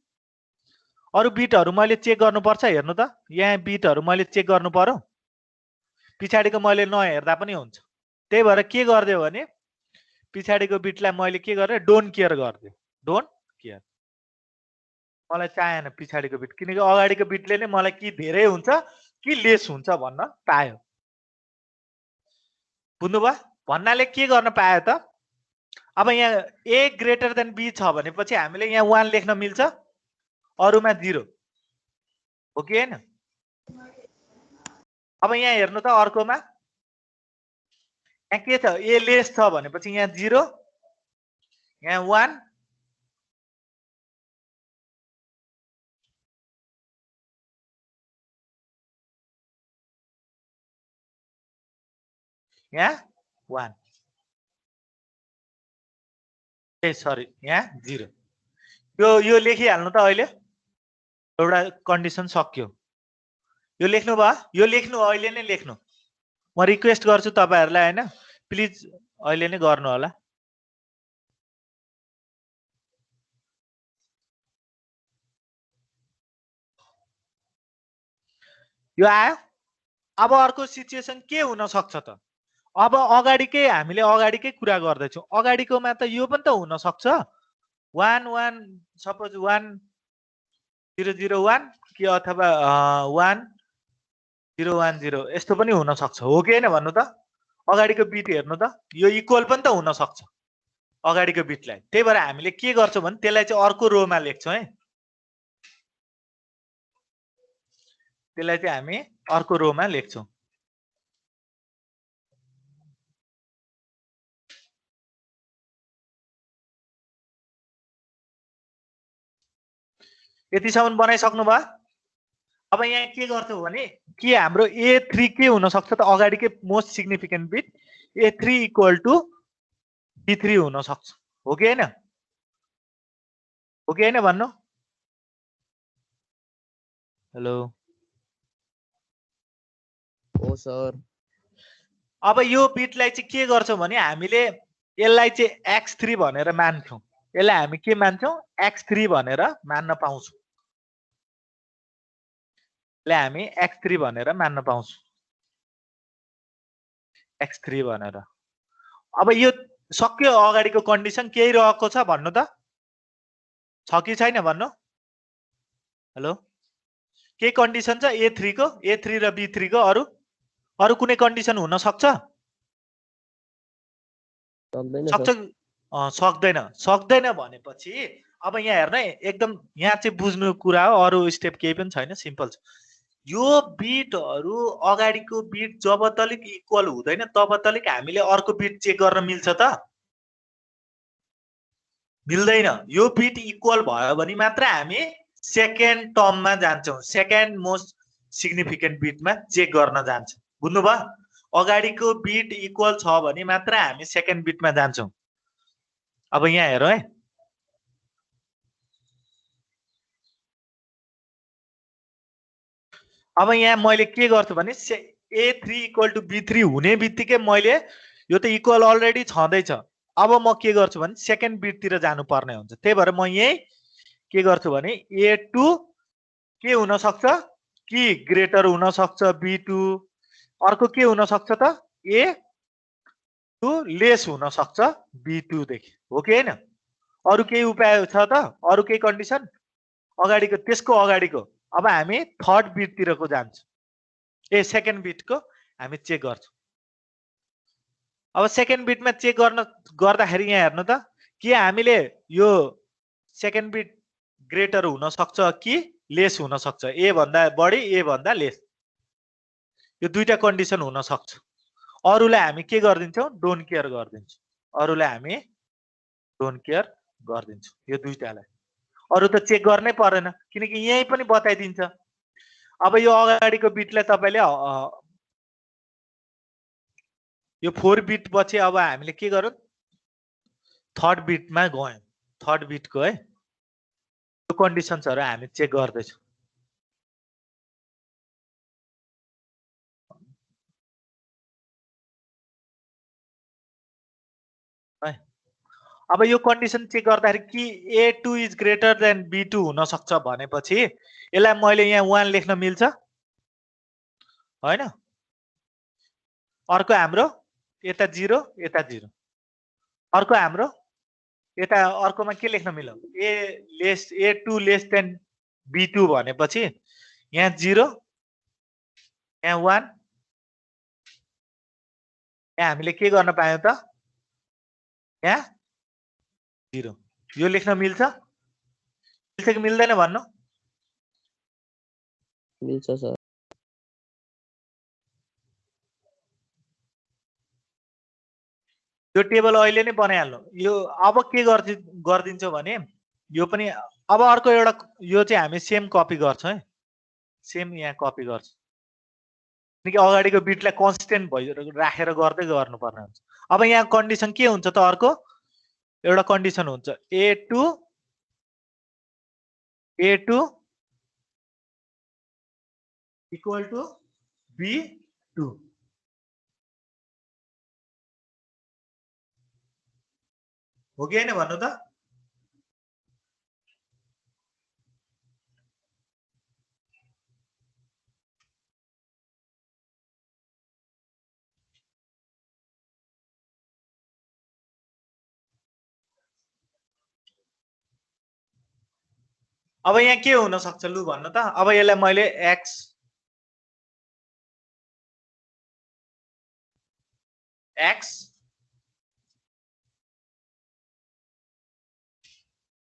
अरु बिटहरु मैले चेक गर्नु पर्छ हेर्नु त यहाँ बिटहरु मैले चेक गर्नु पर्यो पछाडीको मैले नहेर्दा पनि हुन्छ त्यही भएर के गरिदियो भने पछाडिको बिटलाई मैले के गरेँ डोन्ट केयर गरिदियो डोन्ट केयर मलाई चाहेन पछाडिको बिट किनकि अगाडिको बिटले नै मलाई कि धेरै हुन्छ कि लेस हुन्छ भन्न पायो बुझ्नुभयो भन्नाले के गर्न पायो त अब यहाँ ए ग्रेटर देन बी छ भनेपछि हामीले यहाँ 1 लेख्न मिल्छ अरुमा 0 हो कि हैन अब यहाँ हेर्नु त अर्कोमा यहाँ के छ ए लेस छ भनेपछि यहाँ 0 यहाँ 1 यहाँ 1 ए सरी यहाँ 0 यो लेखिहाल्नु त अहिले एउटा कन्डिसन सक्यो यो लेख्नु भयो यो लेख्नु अहिले नै लेख्नु म रिक्वेस्ट गर्छु तपाईहरुलाई हैन प्लिज अहिले नै गर्नु होला यो आयो अब अर्को सिचुएसन के हुन सक्छ त अब अगाडिकै हामीले अगाडिकै कुरा गर्दै छौं अगाडिकोमा त यो पनि त हुन सक्छ 1 1 सपोज 1 0 0 1 कि अथवा 1 0 1 0 यस्तो पनि हुन सक्छ हो कि हैन भन्नु त अगाडिको बिट हेर्नु त यो इक्वल पनि त हुन सक्छ अगाडिको बिटलाई त्यही भएर हामीले के गर्छौं भने त्यसलाई चाहिँ अर्को रोमा लेख्छौं है त्यसलाई चाहिँ हामी अर्को रोमा लेख्छौं यतिसम्म बनाइसक्नु भयो अब यहाँ के गर्छौं भने के हाम्रो A3 के हुन सक्छ त अगाडिकै most significant bit A3 equal to B3 हुन सक्छ हो कि हैन भन्नु हेलो हो सर अब यो बिटलाई चाहिँ के गर्छौं भने हामीले यसलाई चाहिँ x3 भनेर मान्छौं यसलाई हामी के मान्छौं x3 भनेर मान्न पाउँछौं यसलाई हामी x3 भनेर मान्न पाउँछौं x3 भनेर अब यो सक्यो अगाडिको कन्डिसन केही रहेको छ भन्नु त छ कि छैन भन्नु हेलो के कन्डिसन छ A3 को A3 र B3 को अरु कुनै कन्डिसन हुन सक्छ सक्दैन भनेपछि अब यहाँ हेर्नु है एकदम यहाँ चाहिँ बुझ्नु कुरा हो अरु स्टेप केही पनि छैन सिम्पल छ यो बिटहरु अगाडिको बिट जब तलिक इक्वल हुँदैन तब तलिक हामीले अर्को बिट चेक गर्न मिल्छ त मिल्दैन यो बिट इक्वल भयो भने मात्र हामी सेकेन्ड टर्ममा जान्छौं सेकेन्ड मोस्ट सिग्निफिकेन्ट बिटमा चेक गर्न जान्छौं बुझ्नुभयो अगाडिको बिट इक्वल छ भने मात्र हामी सेकेन्ड बिटमा जान्छौं अब यहाँ हेरौं है अब यहाँ मैले के गर्छु भने A3 इक्वल टु B3 हुने बित्तिकै मैले यो त इक्वल अलरेडी छँदैछ अब म के गर्छु भने सेकेन्ड बिटतिर जानु पर्ने हुन्छ त्यही भएर म यही के गर्छु भने A2 के हुन सक्छ कि ग्रेटर हुन सक्छ B2 अर्को के हुन सक्छ त A2 लेस हुन सक्छ B2 देखि हो कि हैन अरु केही उपाय छ त अरु केही कन्डिसन अगाडिको त्यसको अगाडिको अब हामी थर्ड बिटतिरको जान्छौं सेकेन्ड बिटको हामी चेक गर्छौं अब सेकेन्ड बिटमा चेक गर्दाखेरि यहाँ हेर्नु त के हामीले यो सेकेन्ड बिट ग्रेटर हुन सक्छ कि लेस हुन सक्छ A भन्दा बढी A भन्दा लेस यो दुईटा कन्डिसन हुन सक्छ अरुलाई हामी के गर्दिन्छौं डोन्ट केयर गर्दिन्छौं अरुलाई हामी डोन्ट केयर गर्दिन्छौं यो दुईटालाई अरु त चेक गर्नै पर्दैन किनकि यही पनि बताइदिन्छ अब यो अगाडिको बिटलाई तपाईले यो 4 बिट पछि अब हामीले के गरौँ थर्ड बिटमा गयौं थर्ड बिटको है यो कन्डिसन्सहरु हामी चेक गर्दै छौं अब यो कन्डिसन चेक गर्दाखेरि कि A2 is greater then B2 हुन सक्छ भनेपछि यसलाई मैले यहाँ 1 लेख्न मिल्छ हैन अर्को हाम्रो यता 0 यता 0 अर्को हाम्रो यता अर्कोमा के लेख्न मिल्यो A2 लेस देन B2 भनेपछि यहाँ 0 यहाँ 1 यहाँ हामीले के गर्न पायौं त यहाँ 0 यो लेख्न मिल्छ कि मिल्दैन भन्नु मिल्छ सर यो टेबल अहिले नै बनाइहाल्नु यो अब के गर्दिन्छौ भने यो पनि अब अर्को एउटा यो चाहिँ हामी सेम कपी गर्छौं है सेम यहाँ कपी गर्छ किनकि अगाडिको बिटलाई कन्स्टेन्ट राखेर गर्दै गर्नुपर्ने हुन्छ अब यहाँ कन्डिसन के हुन्छ त अर्को एउटा कन्डिसन हुन्छ A2 इक्वल टु B2 हो कि हैन भन्नु त अब यहाँ के हुन सक्छ लु भन्नु त अब यसलाई मैले x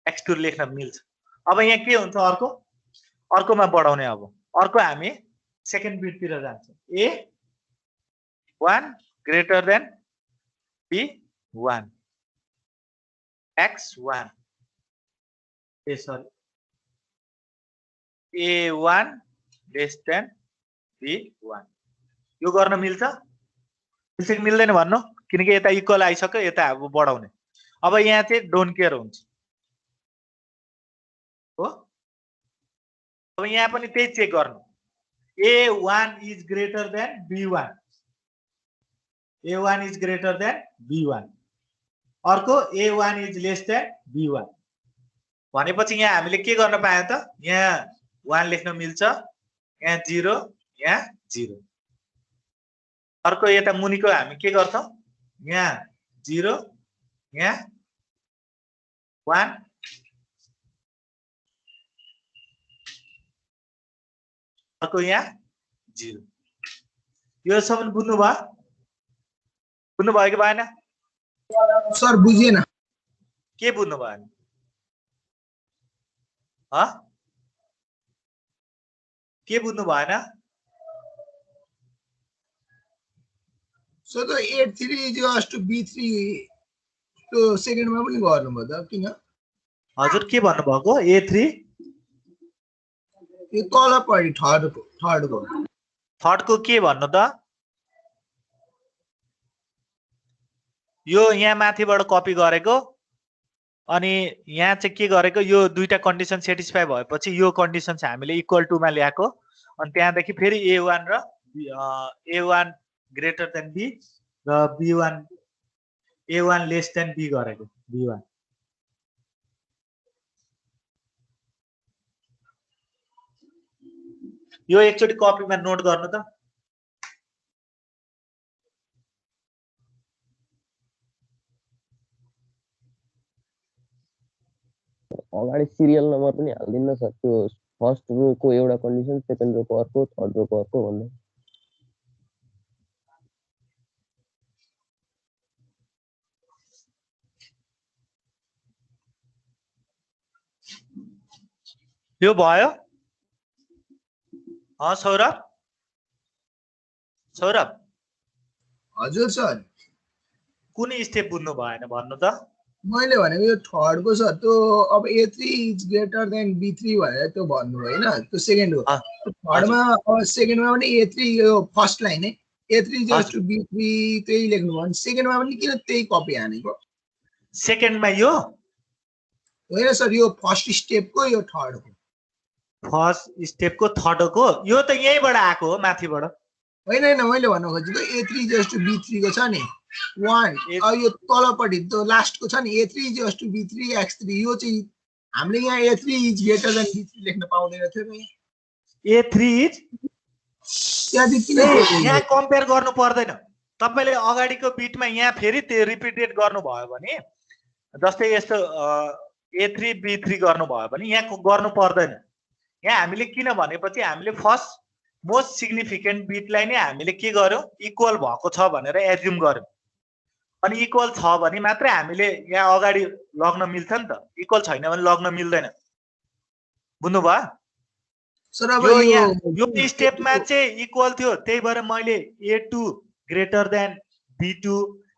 x2 लेख्न मिल्छ अब यहाँ के हुन्छ अर्कोमा बढाउने अब अर्को हामी सेकेन्ड बिटतिर जान्छौं A1 greater than B1 x1 A1 less than B1 यो गर्न मिल्छ कि मिल्दैन भन्नु किनकि यता इक्वल आइसक्यो यता अब बढाउने अब यहाँ चाहिँ डोन्ट केयर हुन्छ हो अब यहाँ पनि त्यही चेक गर्नु A1 is greater than B1 A1 is greater than B1 अर्को A1 is lace than B1 भनेपछि यहाँ हामीले के गर्न पायौं त यहाँ 1 लेख्न मिल्छ यहाँ 0 यहाँ 0 अर्को यता मुनिको हामी के गर्छौं यहाँ 0 यहाँ 1 अर्को यहाँ 0 यो सब बुझ्नु भयो कि भएन सर बुझिएन के बुझ्नु भएन के बुझ्नु भएन सो त A3 इक्वल्स टु B3 त्यो सेकेन्डमा पनि गर्नुभयो त किन हजुर के भन्नु भएको A3 यो तलपट्टि थर्डको के भन्नु त यो यहाँ माथिबाट कपी गरेको अनि यहाँ चाहिँ के गरेको यो दुईटा कन्डिसन सेटिस्फाई भएपछि यो कन्डिसन चाहिँ हामीले इक्वल टु मा ल्याएको अनि त्यहाँदेखि फेरि A1 र A1 ग्रेटर देन B र B1 A1 less than B गरेको B1 यो एकचोटि कपीमा नोट गर्नु त अगाडि सिरियल नम्बर पनि हाल्दिन सर त्यो फर्स्ट रोको एउटा कन्डिसन सेकेन्ड रोको अर्को थर्ड रोको अर्को भन्दै यो भयो सौरभ हजुर सर कुन स्टेप बुझ्नु भएन भन्नु त मैले भनेको यो थर्डको सर त्यो अब A3 is greater then B3 भनेर त्यो भन्नु भयो हैन त्यो सेकेन्ड हो थर्डमा अब सेकेन्डमा पनि A3 यो फर्स्ट लाइन है A3 इक्वल्स टु B3 त्यही लेख्नु भयो सेकेन्डमा पनि किन त्यही कपी हानेको सेकेन्डमा यो होइन सर यो फर्स्ट स्टेपको यो थर्डको फर्स्ट स्टेपको थर्डको यो त यहीँबाट आएको हो माथिबाट होइन मैले भन्नु खोजेको A3 इक्वल्स टु B3 को छ नि 1 यो तलपट्टि त्यो लास्टको छ नि A3 equals to B3 x3 यो चाहिँ हामीले यहाँ A3 is greater then B3 लेख्न पाउँदैन थियो नि A3 इज यहाँ कम्पेयर गर्नु पर्दैन तपाईले अगाडिको बिटमा यहाँ फेरि त्यो रिपिटेड गर्नुभयो भने जस्तै यस्तो A3 B3 गर्नुभयो भने यहाँ गर्नु पर्दैन। यहाँ हामीले किन भनेपछि हामीले फर्स्ट मोस्ट सिग्निफिकेन्ट बिटलाई नै हामीले के गर्यौं इक्वल भएको छ भनेर एज्युम गर्यौं। अनि इक्वल छ भने मात्रै हामीले यहाँ अगाडि लग्न मिल्छ नि त, इक्वल छैन भने लग्न मिल्दैन। बुझ्नुभयो? सर अब यो स्टेपमा चाहिँ इक्वल थियो, त्यही भएर मैले A2 greater than B2,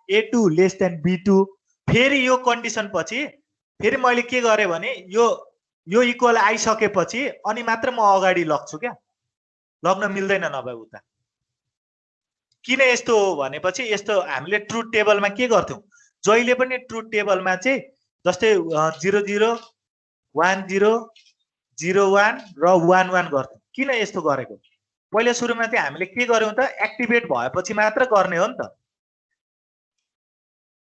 A2 less than B2, फेरि यो कन्डिसन पछि फेरि मैले के गरेँ भने यो इक्वल आइसकेपछि अनि मात्र म अगाडि लग्छु क्या, लग्न मिल्दैन नभए उता। किन यस्तो हो भनेपछि यस्तो हामीले ट्रुथ टेबलमा के गर्थ्यौं, जहिले पनि ट्रुथ टेबलमा चाहिँ जस्तै 0 0 1 0 0 1 र 1 1 गर्थ्यौं। किन यस्तो गरेको, पहिला सुरुमा चाहिँ हामीले के गर्यौं त एक्टिभेट भएपछि मात्र गर्ने हो नि त।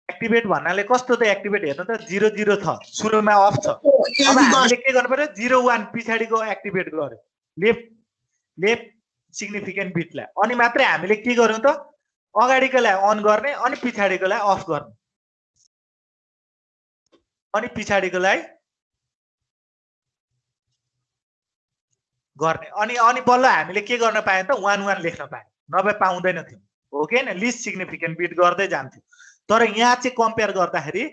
एक्टिभेट भन्नाले कस्तो त एक्टिभेट हेर्नु त 0 0 छ सुरुमा अफ छ, अब हामीले के गर्नु पर्यो 0 1 पछाडिको एक्टिभेट गर्यो लेफ्ट सिग्निफिकेन्ट बिटलाई, अनि मात्रै हामीले के गर्यौं त अगाडिकोलाई अन गर्ने अनि पछाडिकोलाई अफ गर्ने, अनि पछाडिकोलाई गर्ने, अनि बल्ल हामीले के गर्न पायौं त 1 1 लेख्न पायौं, नभए पाउँदैन थियौं। हो कि हैन, लिस्ट सिग्निफिकेन्ट बिट गर्दै जान्थ्यौं। तर यहाँ चाहिँ कम्पेयर गर्दाखेरि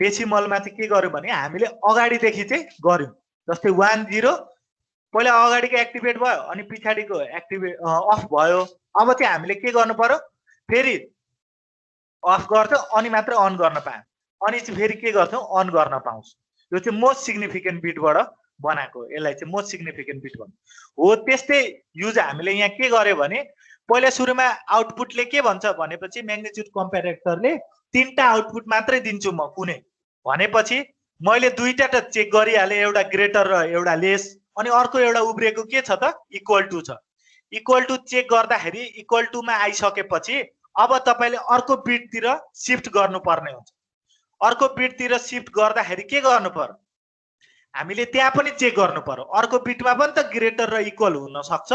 डेसिमलमा चाहिँ के गर्यौं भने हामीले अगाडिदेखि चाहिँ गर्यौं। जस्तै 1 0 पहिला अगाडिको एक्टिभेट भयो अनि पछाडिको एक्टिभेट अफ भयो। अब चाहिँ हामीले के गर्नु पर्यो, फेरि अफ गर्थ्यौं अनि मात्र अन गर्न पायौं, अनि चाहिँ फेरि के गर्थ्यौं अन गर्न पाउँछ। यो चाहिँ मोस्ट सिग्निफिकेन्ट बिटबाट बनाएको, यसलाई चाहिँ मोस्ट सिग्निफिकेन्ट बिट भन्नु हो। त्यस्तै युज हामीले यहाँ के गर्यो भने पहिला सुरुमा आउटपुटले के भन्छ भनेपछि म्याग्निट्युड कम्पेरेटरले 3टा आउटपुट मात्रै दिन्छु म कुनै भनेपछि मैले 2टा त चेक गरिहाले, एउटा ग्रेटर र एउटा लेस, अनि अर्को एउटा उब्रिएको के छ त इक्वल टु छ। इक्वल टु चेक गर्दाखेरि इक्वल टु मा आइसकेपछि अब तपाईले अर्को बिटतिर शिफ्ट गर्नुपर्ने हुन्छ। अर्को बिटतिर शिफ्ट गर्दाखेरि के गर्नु पर्यो, हामीले त्यहाँ पनि चेक गर्नु पर्यो अर्को बिटमा पनि त ग्रेटर र इक्वल हुन सक्छ।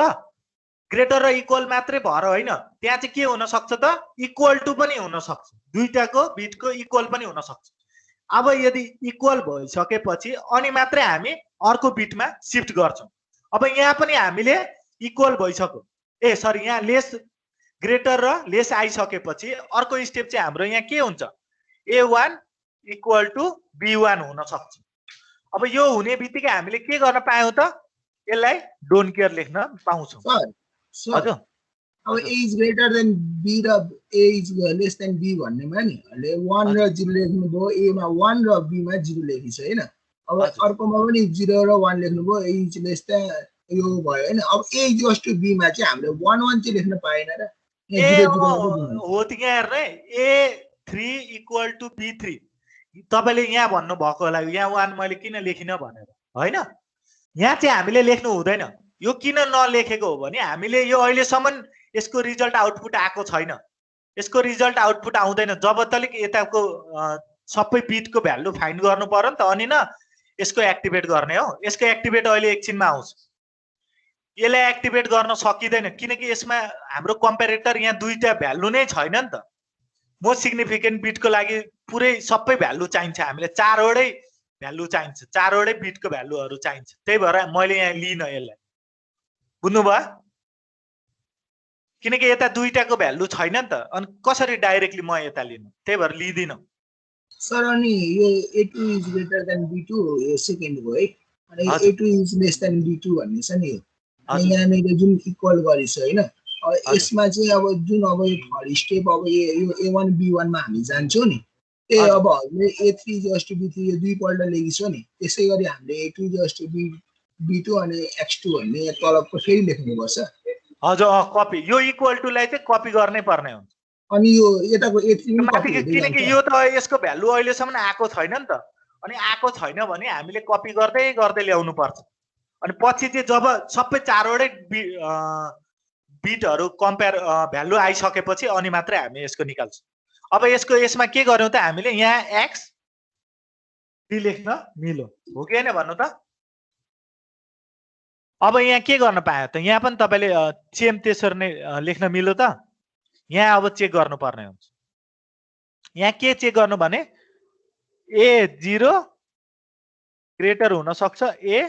ग्रेटर र इक्वल मात्रै भएर होइन, त्यहाँ चाहिँ के हुन सक्छ त इक्वल टु पनि हुन सक्छ, दुईटाको बिटको इक्वल पनि हुन सक्छ। अब यदि इक्वल भइसकेपछि अनि मात्रै हामी अर्को बिटमा शिफ्ट गर्छौं। अब यहाँ पनि हामीले इक्वल भइसक्यो, सरी यहाँ लेस ग्रेटर र लेस आइसकेपछि अर्को स्टेप चाहिँ हाम्रो यहाँ के हुन्छ, A1 इक्वल टु B1 हुन सक्छ। अब यो हुने बित्तिकै हामीले के गर्न पायौं त, यसलाई डोन्ट केयर लेख्न पाउँछौं। हजुर, अब A is greater than B र A is less than B भन्नेमा नि अहिले 1 र 0 लेख्नुभयो, A मा 1 र B मा 0 लेखिछ हैन। अब अर्कोमा पनि 0 र 1 लेख्नुभयो, A is less than यो भयो हैन। अब A is equals to B मा चाहिँ हामीले 1 1 चाहिँ लेख्न पाएन र, हो त यहाँ हेर्नु है, A3 इक्वल टु B3 तपाईले यहाँ भन्नु भएको होला यहाँ 1 मैले किन लेखिन भनेर हैन। यहाँ चाहिँ हामीले लेख्नु हुँदैन। यो किन नलेखेको हो भने हामीले यो अहिलेसम्म यसको रिजल्ट आउटपुट आएको छैन, यसको रिजल्ट आउटपुट आउँदैन जब तक यताको सबै बिटको भ्यालु फाइन्ड गर्नु पर्यो नि त, अनि न यसको एक्टिभेट गर्ने हो। यसको एक्टिभेट अहिले एकछिनमा आउँछ, यसलाई एक्टिभेट गर्न सकिँदैन किनकि यसमा हाम्रो कम्पेरेटर यहाँ दुईटा भ्यालु नै छैन नि त। मोस्ट सिग्निफिकेन्ट बिटको लागि पुरै सबै भ्यालु चाहिन्छ, हामीले 4 वटै भ्यालु चाहिन्छ, 4 वटै बिटको भ्यालुहरु चाहिन्छ। त्यही भएर मैले यहाँ लिइन यसलाई, बुझ्नुभयो? किनकि यता दुईटाको भ्यालु छैन नि त, अनि कसरी डाइरेक्टली म यता लिनु, त्यही भएर लिदिन। सर अनि यो A2 is greater than B2 यो सेकेन्ड हो है, अनि A2 is less than B2 भन्ने छ नि, अनि यहाँनिर जुन इक्वल गरिछ हैन। यसमा चाहिँ अब जुन अब यो थर्ड स्टेप अब यो A1 B1 मा हामी जान्छौं नि, ए अब हामीले A3 just to B3 यो दुई पल्ट लेखिछौं नि, त्यसै गरी हामीले A2 just to B2 अनि X2 भन्ने तलबको फेरि लेख्नु पर्छ। हजुर कपी, यो इक्वल टु लाई चाहिँ कपी गर्नै पर्ने हुन्छ। अनि यो यताको A3 पनि कपी गर्दै, किनकि यो त यसको भ्यालु अहिलेसम्म आएको छैन नि त, अनि आएको छैन भने हामीले कपी गर्दै गर्दै ल्याउनु पर्छ। अनि पछि चाहिँ जब सबै 4 वटै बिटहरु कम्पेयर भ्यालु आइसकेपछि अनि मात्रै हामी यसको निकाल्छौं। अब यसमा के गर्यौं त हामीले यहाँ x 3 लेख्न मिल्यो, हो कि हैन भन्नु त? अब यहाँ के गर्न पायो त, यहाँ पनि तपाईले सेम त्यसरी नै लेख्न मिल्यो त? यहाँ अब चेक गर्नुपर्ने हुन्छ। यहाँ के चेक गर्नु भने ए 0 ग्रेटर हुन सक्छ ए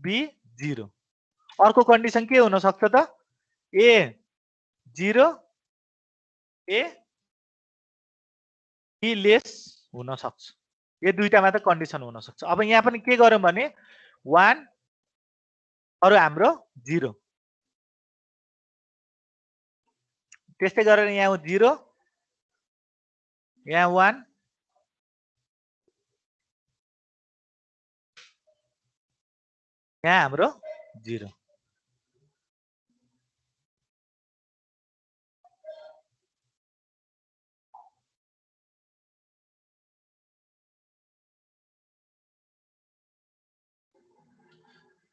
बी 0। अर्को कन्डिसन के हुन सक्छ त ए 0 ए बी लेस हुन सक्छ। यो दुईटा मात्र कन्डिसन हुन सक्छ। अब यहाँ पनि के गर्यौं भने 1 अरु हाम्रो 0। त्यस्तै गरेर यहाँ 0 यहाँ 1 यहाँ हाम्रो 0।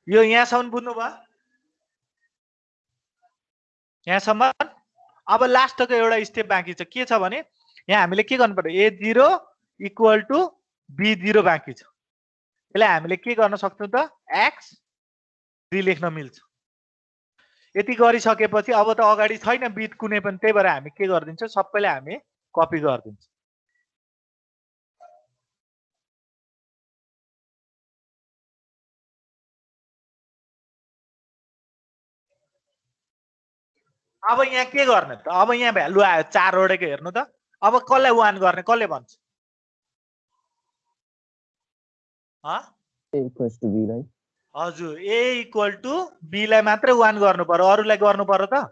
यो यहाँसम्म बुझ्नुभयो? यहाँसम्म? अब लास्टको एउटा स्टेप बाँकी छ। के छ भने यहाँ हामीले के गर्नु पर्यो a0 इक्वल टु b0 बाँकी छ। यसलाई हामीले के गर्न सक्छौं त x3 लेख्न मिल्छ। यति गरिसकेपछि अब त अगाडि छैन बिट कुनै पनि, त्यही भएर हामी के गर्दिन्छौं सबैलाई हामी कपी गर्दिन्छौं। अब यहाँ के गर्ने त? अब यहाँ भ्यालु आयो 4 वटाको हेर्नु त। अब कसलाई 1 गर्ने कसले भन्छ? a equals to b लाई हजुर a इक्वल टु b लाई मात्रै 1 गर्नु पर्यो, अरुलाई गर्नु पर्यो त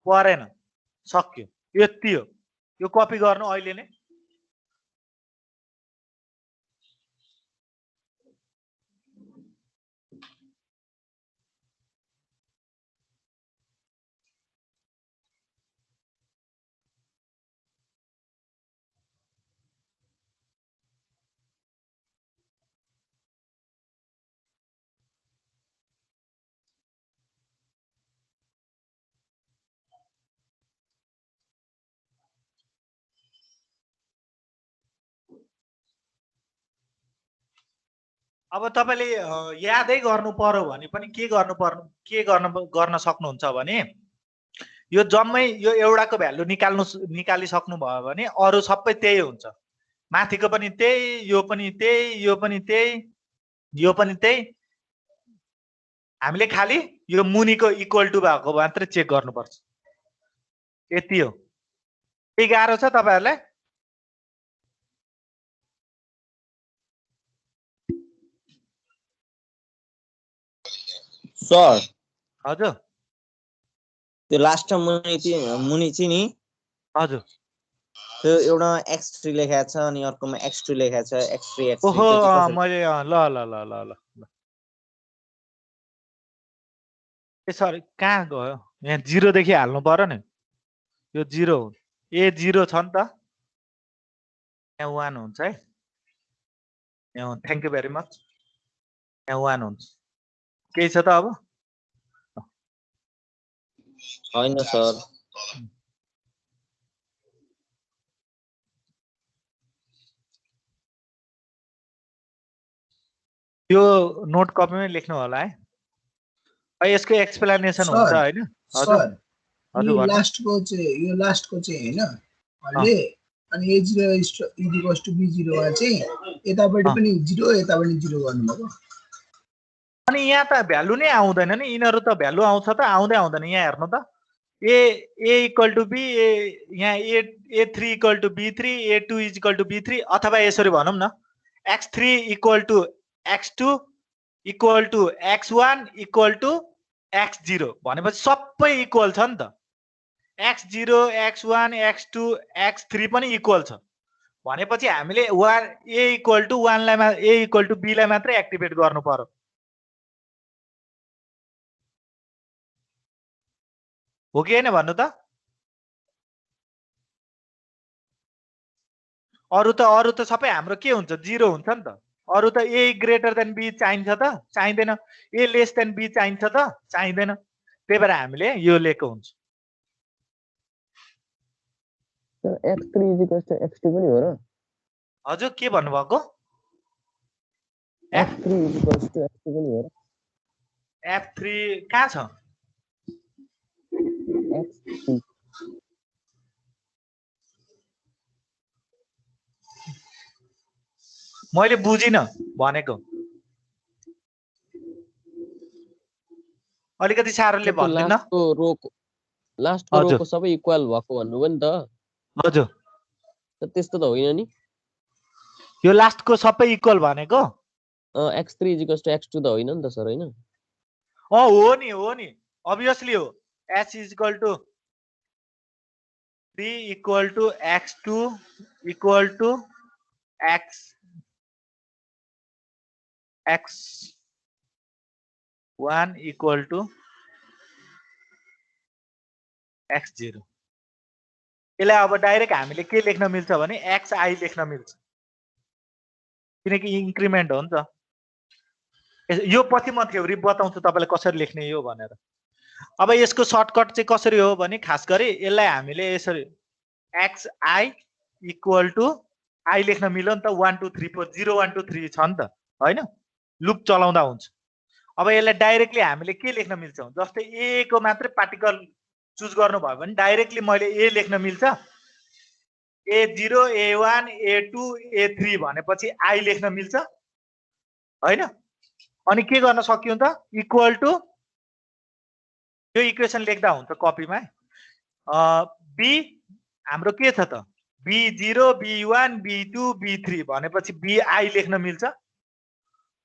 परेन। सक्यो, यति हो। यो कपी गर्नु अहिले नै। अब तपाईले यादै गर्नु पर्यो भने पनि के गर्न सक्नुहुन्छ भने यो जम्मै यो एउटाको भ्यालु निकालिसक्नु भयो भने अरु सबै त्यही हुन्छ। माथिको पनि त्यही, यो पनि त्यही, यो पनि त्यही, यो पनि त्यही। हामीले खाली यो मुनिको इक्वल टु भएको मात्र चेक गर्नुपर्छ। यति हो। के गाह्रो छ तपाईहरुलाई? सर हजुर त्यो लास्ट मुनि चाहिँ नि हजुर त्यो एउटा x3 लेखेको छ अनि अर्कोमा x2 लेखेको छ, x3 x3 ओहो मैले ल ल ल ल ल ए सरी कहाँ गयो? यहाँ 0 देखि हाल्नु पर्यो नि। यो 0 हो। ए 0 छ नि त। यहाँ 1 हुन्छ है। यहाँ थ्यांक यू भेरी मच। यहाँ 1 हुन्छ। केही छ त अब? छैन सर। यो नोट कपीमै लेख्नु होला है। यसको एक्सप्लेनेसन हुन्छ हैन? हजुर सर हजुर यो लास्टको चाहिँ हैन अहिले अनि a0 इक्वल्स टु b0 मा चाहिँ यतापटि पनि 0 यतापटि 0 गर्नुभएको। अनि यहाँ त भ्यालु नै आउँदैन नि। यिनीहरु त भ्यालु आउँछ त आउँदै आउँदैन। यहाँ हेर्नु त a इक्वल टु b, यहाँ a3 equal to b3, a2 equal to b3 अथवा यसरी भनौं न x3 equal to x2 equal to x1 equal to x0 भनेपछि सबै इक्वल छ नि त। x0 x1 x2 x3 पनि इक्वल छ भनेपछि हामीले a इक्वल टु 1 लाई a इक्वल टु b लाई मात्रै एक्टिभेट गर्नु पर्यो। हो कि हैन भन्नु त? अरु त सबै हाम्रो के हुन्छ 0 हुन्छ नि त। अरु त a ग्रेटर देन b चाहिन्छ त? चाहिदैन। a लेस देन b चाहिन्छ त? चाहिदैन। त्यही भएर हामीले यो लेखेको हुन्छ। x3 x2 पनि हो र? हजुर के भन्नु भएको? x3 x2 पनि हो र? f3 कहाँ छ? x3 मैले बुझिन भनेको अलिकति सारोले त्यो भन्दिन लास्टको हजुर। रोको सबै इक्वल भएको भन्नुभयो नि त हजुर तर त्यस्तो त होइन नि यो लास्टको सबै इक्वल भनेको x3 x2 त होइन नि त सर होइन हो नि अभियसली हो s equal to 3 equal to x2 equal to x1 equal to x0 यसलाई अब डाइरेक्ट हामीले के लेख्न मिल्छ भने xi लेख्न मिल्छ किनकि इन्क्रिमेन्ट हो नि त यो पछि म थ्योरी बताउँछु तपाईलाई कसरी लेख्ने यो भनेर अब यसको सर्टकट चाहिँ कसरी हो भने खास गरी यसलाई हामीले यसरी xi इक्वल टु आई लेख्न मिल्यो नि त 1 2 3 4 0 1 2 3 छ नि त हैन लुप चलाउँदा हुन्छ अब यसलाई डाइरेक्टली हामीले के लेख्न मिल्छ जस्तै ए को मात्रै पार्टिकल चुज गर्नु भयो भने डाइरेक्टली मैले ए लेख्न मिल्छ a0 a1 a2 a3 भनेपछि आई लेख्न मिल्छ हैन अनि के गर्न सक्यौ त इक्वल टु यो इक्वेसन लेख्दा हुन्छ कपीमा b हाम्रो के छ त b0 b1 b2 b3 भनेपछि bi लेख्न मिल्छ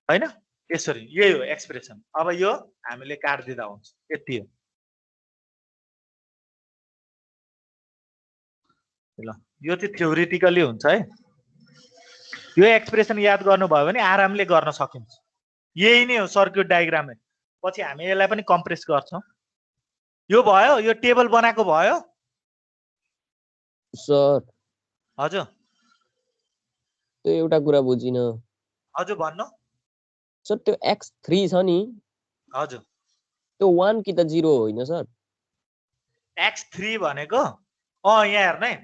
हैन यसरी यही हो एक्सप्रेसन अब यो हामीले काट्दिदा हुन्छ यति हो ल यो चाहिँ थ्योरिटिकली हुन्छ है यो एक्सप्रेसन याद गर्नुभयो भने आरामले गर्न सकिन्छ यही नै हो सर्क्युट डायग्राम पछि हामी यसलाई पनि कम्प्रेस गर्छौं यो भयो यो टेबल बनाएको भयो सर हजुर त्यो एउटा कुरा बुझिन हजुर भन्नु सर त्यो x3 छ नि हजुर त्यो 1 कि त 0 होइन सर x3 भनेको यहाँ हेर्नु है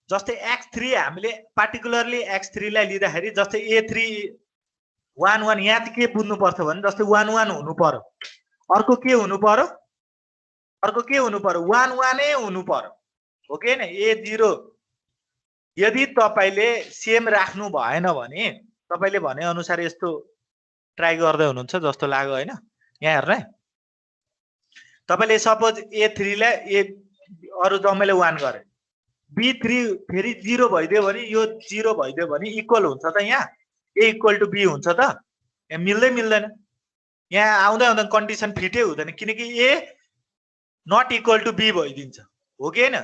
जस्तै x3 हामीले पार्टिकुलरली x3 लाई लिँदाखेरि जस्तै a3 1 1 यहाँ चाहिँ के बुझ्नु पर्छ भने जस्तै 1 1 हुनु पर्यो अर्को के हुनु पर्यो 1 1 नै हुनु पर्यो हो कि हैन a0 यदि तपाईले सेम राख्नु भएन भने तपाईले भने अनुसार यस्तो ट्राई गर्दै हुनुहुन्छ जस्तो लाग्यो हैन यहाँ हेर्नु है तपाईले सपोज a3 लाई अरु जम्मैले 1 गरे b3 फेरि 0 भइदियो भने यो 0 भइदियो भने इक्वल हुन्छ त यहाँ a इक्वल टु b हुन्छ त यहाँ मिल्दै मिल्दैन यहाँ आउँदै आउँदा कन्डिसन फिटै हुँदैन किनकि a not equal to b भइदिन्छ हो कि हैन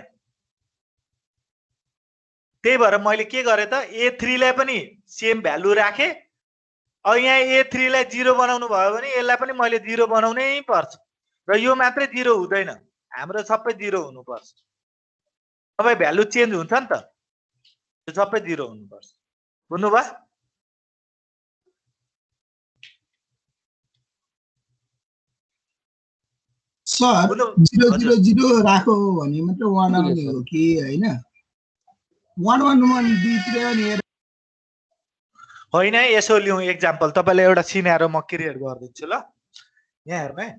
त्यही भएर मैले के गरे त a3 लाई पनि सेम भ्यालु राखे अब यहाँ a3 लाई 0 बनाउनु भयो भने यसलाई पनि मैले 0 बनाउनै पर्छ र यो मात्रै 0 हुँदैन हाम्रो सबै 0 हुनुपर्छ सबै भ्यालु चेन्ज हुन्छ नि त यो सबै 0 हुनुपर्छ बुझ्नुभयो सर 0 0 0 राखो भने मात्र 1 आउने हो कि हैन 1 1 1 b3 अनि होइन यसो लिउँ एक्जाम्पल तपाईलाई एउटा सिनारो म क्रिएट गर्दिन्छु ल यहाँ हेर्नु है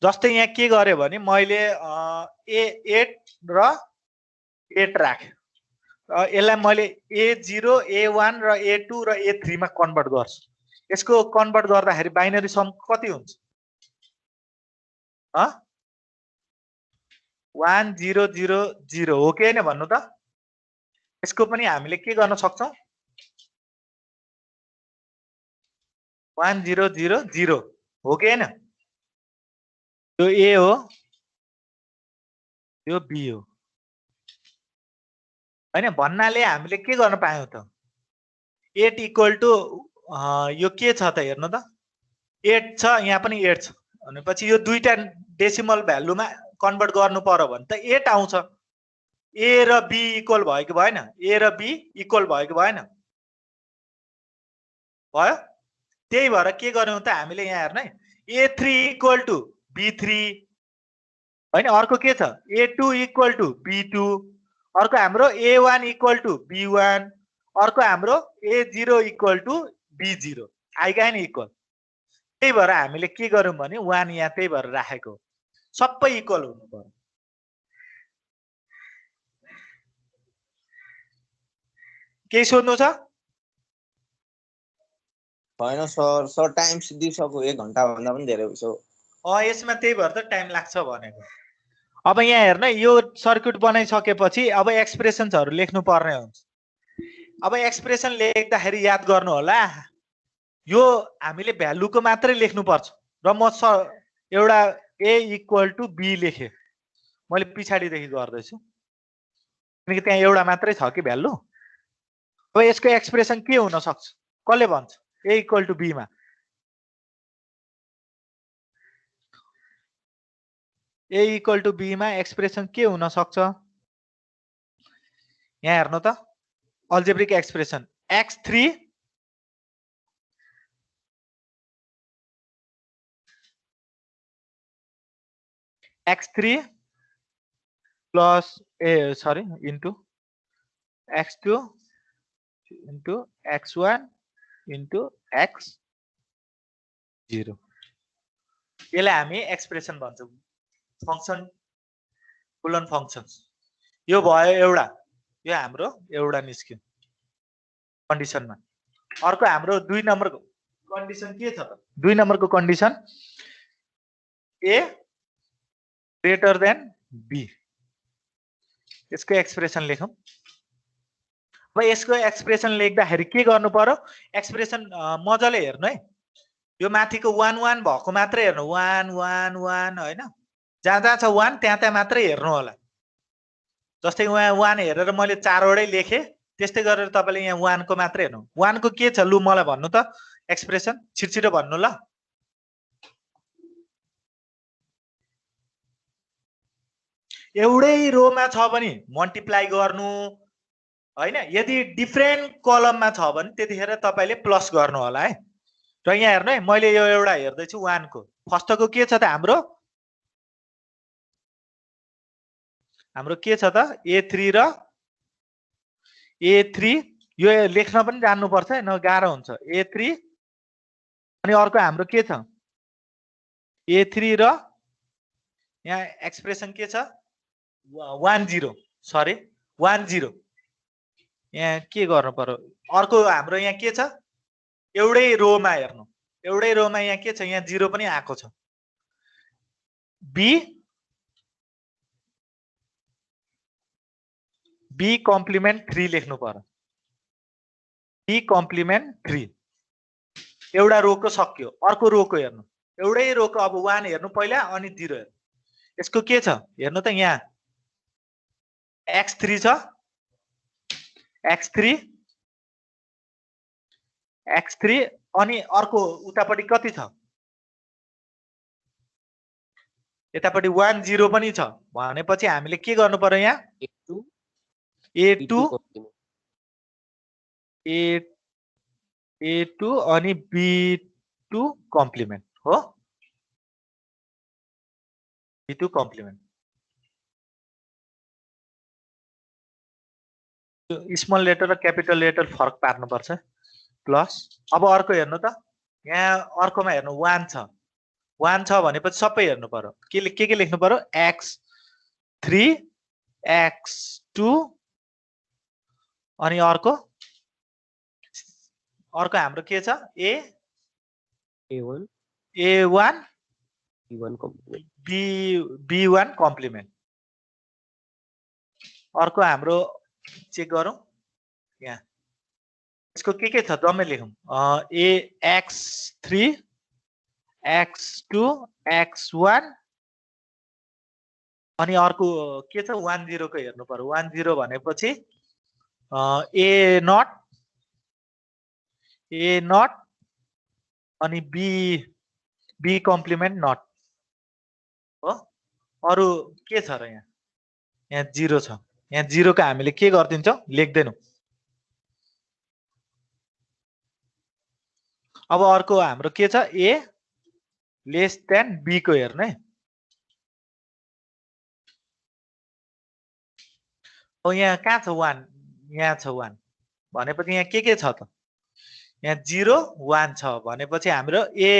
जस्तै यहाँ के गरे भने मैले a8 र 8 राखे यसलाई मैले a0 a1 र a2 र a3 मा कन्भर्ट गर्छु यसको कन्भर्ट गर्दाखेरि बाइनरी सम कति हुन्छ 1 0 0 0 हो कि हैन भन्नु त यसको पनि हामीले के गर्न सक्छौं 1 0 0 0 हो कि हैन यो a हो यो b हो हैन भन्नाले हामीले के गर्न पायौं त 8 इक्वल टु यो के छ त हेर्नु त 8 छ यहाँ पनि 8 छ भनेपछि यो दुईटा डेसिमल भ्यालुमा कन्भर्ट गर्नु पर्यो भने त 8 आउँछ a र b इक्वल भयो कि भएन a र b इक्वल भयो कि भएन भयो त्यही भएर के गर्यौं त हामीले यहाँ हेर्नु है a3 इक्वल टु b3 हैन अर्को के छ a2 इक्वल टु b2 अर्को हाम्रो a1 इक्वल टु b1 अर्को हाम्रो a0 इक्वल टु b0 आइगा नि इक्वल त्यही भएर हामीले के गर्यौं भने 1 यहाँ त्यही भएर राखेको सबै इक्वल हुनु पर्यो केही सोध्नु छ? होइन सर, सर टाइम दिइसक्यो 1 घण्टा भन्दा पनि धेरै भइसक्यो। यसमा त्यही भएर त टाइम लाग्छ भनेको। अब यहाँ हेर्न, यो सर्किट बनाइसकेपछि अब एक्सप्रेसन्सहरू लेख्नु पर्ने हुन्छ। अब एक्सप्रेसन लेख्दाखेरि याद गर्नु होला, यो हामीले भ्यालुको मात्रै लेख्नुपर्छ। र म एउटा a = b लेखेँ, मैले पछाडिदेखि गर्दैछु किनकि त्यहाँ एउटा मात्रै छ कि भ्यालु। अब यसको एक्सप्रेसन के हुन सक्छ, कसले भन्छ? a = b मा a = b मा एक्सप्रेसन के हुन सक्छ? यहाँ हेर्नु त, algebraic expression x3 plus into x2 into x1 into x0, यसलाई हामी एक्सप्रेसन भन्छौँ, फंक्सन बुलन फंक्शन्स। यो भयो एउटा, यो हाम्रो एउटा निस्क्यो कन्डिसनमा। अर्को हाम्रो 2 नम्बरको कन्डिसन के छ त? 2 नम्बरको condition a greater than b, यसको एक्सप्रेसन लेखौँ। अब यसको एक्सप्रेसन लेख्दाखेरि के गर्नु पर्यो? एक्सप्रेसन मजाले हेर्नु है, यो माथिको 1 1 भएको मात्रै हेर्नु, 1 1 1 हैन, जहाँ जहाँ छ 1 त्यहाँ मात्रै हेर्नु होला। जस्तै यहाँ 1 हेरेर मैले 4 वटै लेखेँ, त्यस्तै गरेर तपाईले यहाँ 1 को मात्रै हेर्नु। 1 को के छ लु मलाई भन्नु त एक्सप्रेसन, छिटछिटो भन्नु ल। एउटै रोमा छ भने मल्टिप्लाई गर्नु हैन, यदि डिफरेन्ट कलममा छ भने त्यतिखेर तपाईले प्लस गर्नु होला है। र यहाँ हेर्नु है, मैले यो एउटा हेर्दै छु 1 को, फर्स्टको के छ त? हाम्रो के छ त? a3 र a3, यो लेख्न पनि जान्नु पर्छ है, न गाह्रो हुन्छ। a3 अनि अर्को हाम्रो के छ? a3 र यहाँ एक्सप्रेसन के छ? 1 0, सरी 1 0। यहाँ के गर्नु पर्यो? अर्को हाम्रो यहाँ के छ? एउटै रोमा हेर्नु, एउटै रोमा यहाँ के छ? यहाँ 0 पनि आएको छ। b कम्प्लिमेन्ट 3 लेख्नु पर्यो। b कम्प्लिमेन्ट 3, एउटा रोको सक्यो। अर्को रोको हेर्नु, एउटै रोको अब 1 हेर्नु पहिला अनि 0 हेर्नु। यसको के छ हेर्नु त, यहाँ x3 छ, x3 अनि अर्को उतापट्टि कति छ? यतापट्टि 1 0 पनि छ भनेपछि हामीले के गर्नु पर्यो? यहाँ a2 अनि b2 कम्प्लिमेन्ट हो, b2 कम्प्लिमेन्ट। स्मल लेटर र क्यापिटल लेटर फरक पार्नु पर्छ, प्लस। अब अर्को हेर्नु त, यहाँ अर्कोमा हेर्नु 1 छ, 1 छ भनेपछि सबै हेर्नु पर्यो। के लेख्नु पर्यो? x3 x2 अनि अर्को हाम्रो के छ? a1 b1 complement. अर्को हाम्रो चेक गरौँ, यहाँ यसको के छ जम्मै लेखौँ। x3 x2 x1 अनि अर्को के छ? 1 0 को हेर्नु पर्यो। 1 0 भनेपछि a0 अनि b कम्प्लिमेन्ट नट हो। अरु के छ र? यहाँ 0 छ, यहाँ 0 को हामीले के गर्दिन्छौँ? लेख्दैनौँ। अब अर्को हाम्रो के छ? a लेस देन b को हेर्ने। यहाँ कहाँ छ 1? यहाँ छ 1 भनेपछि यहाँ के छ त? यहाँ 0 1 छ भनेपछि हाम्रो a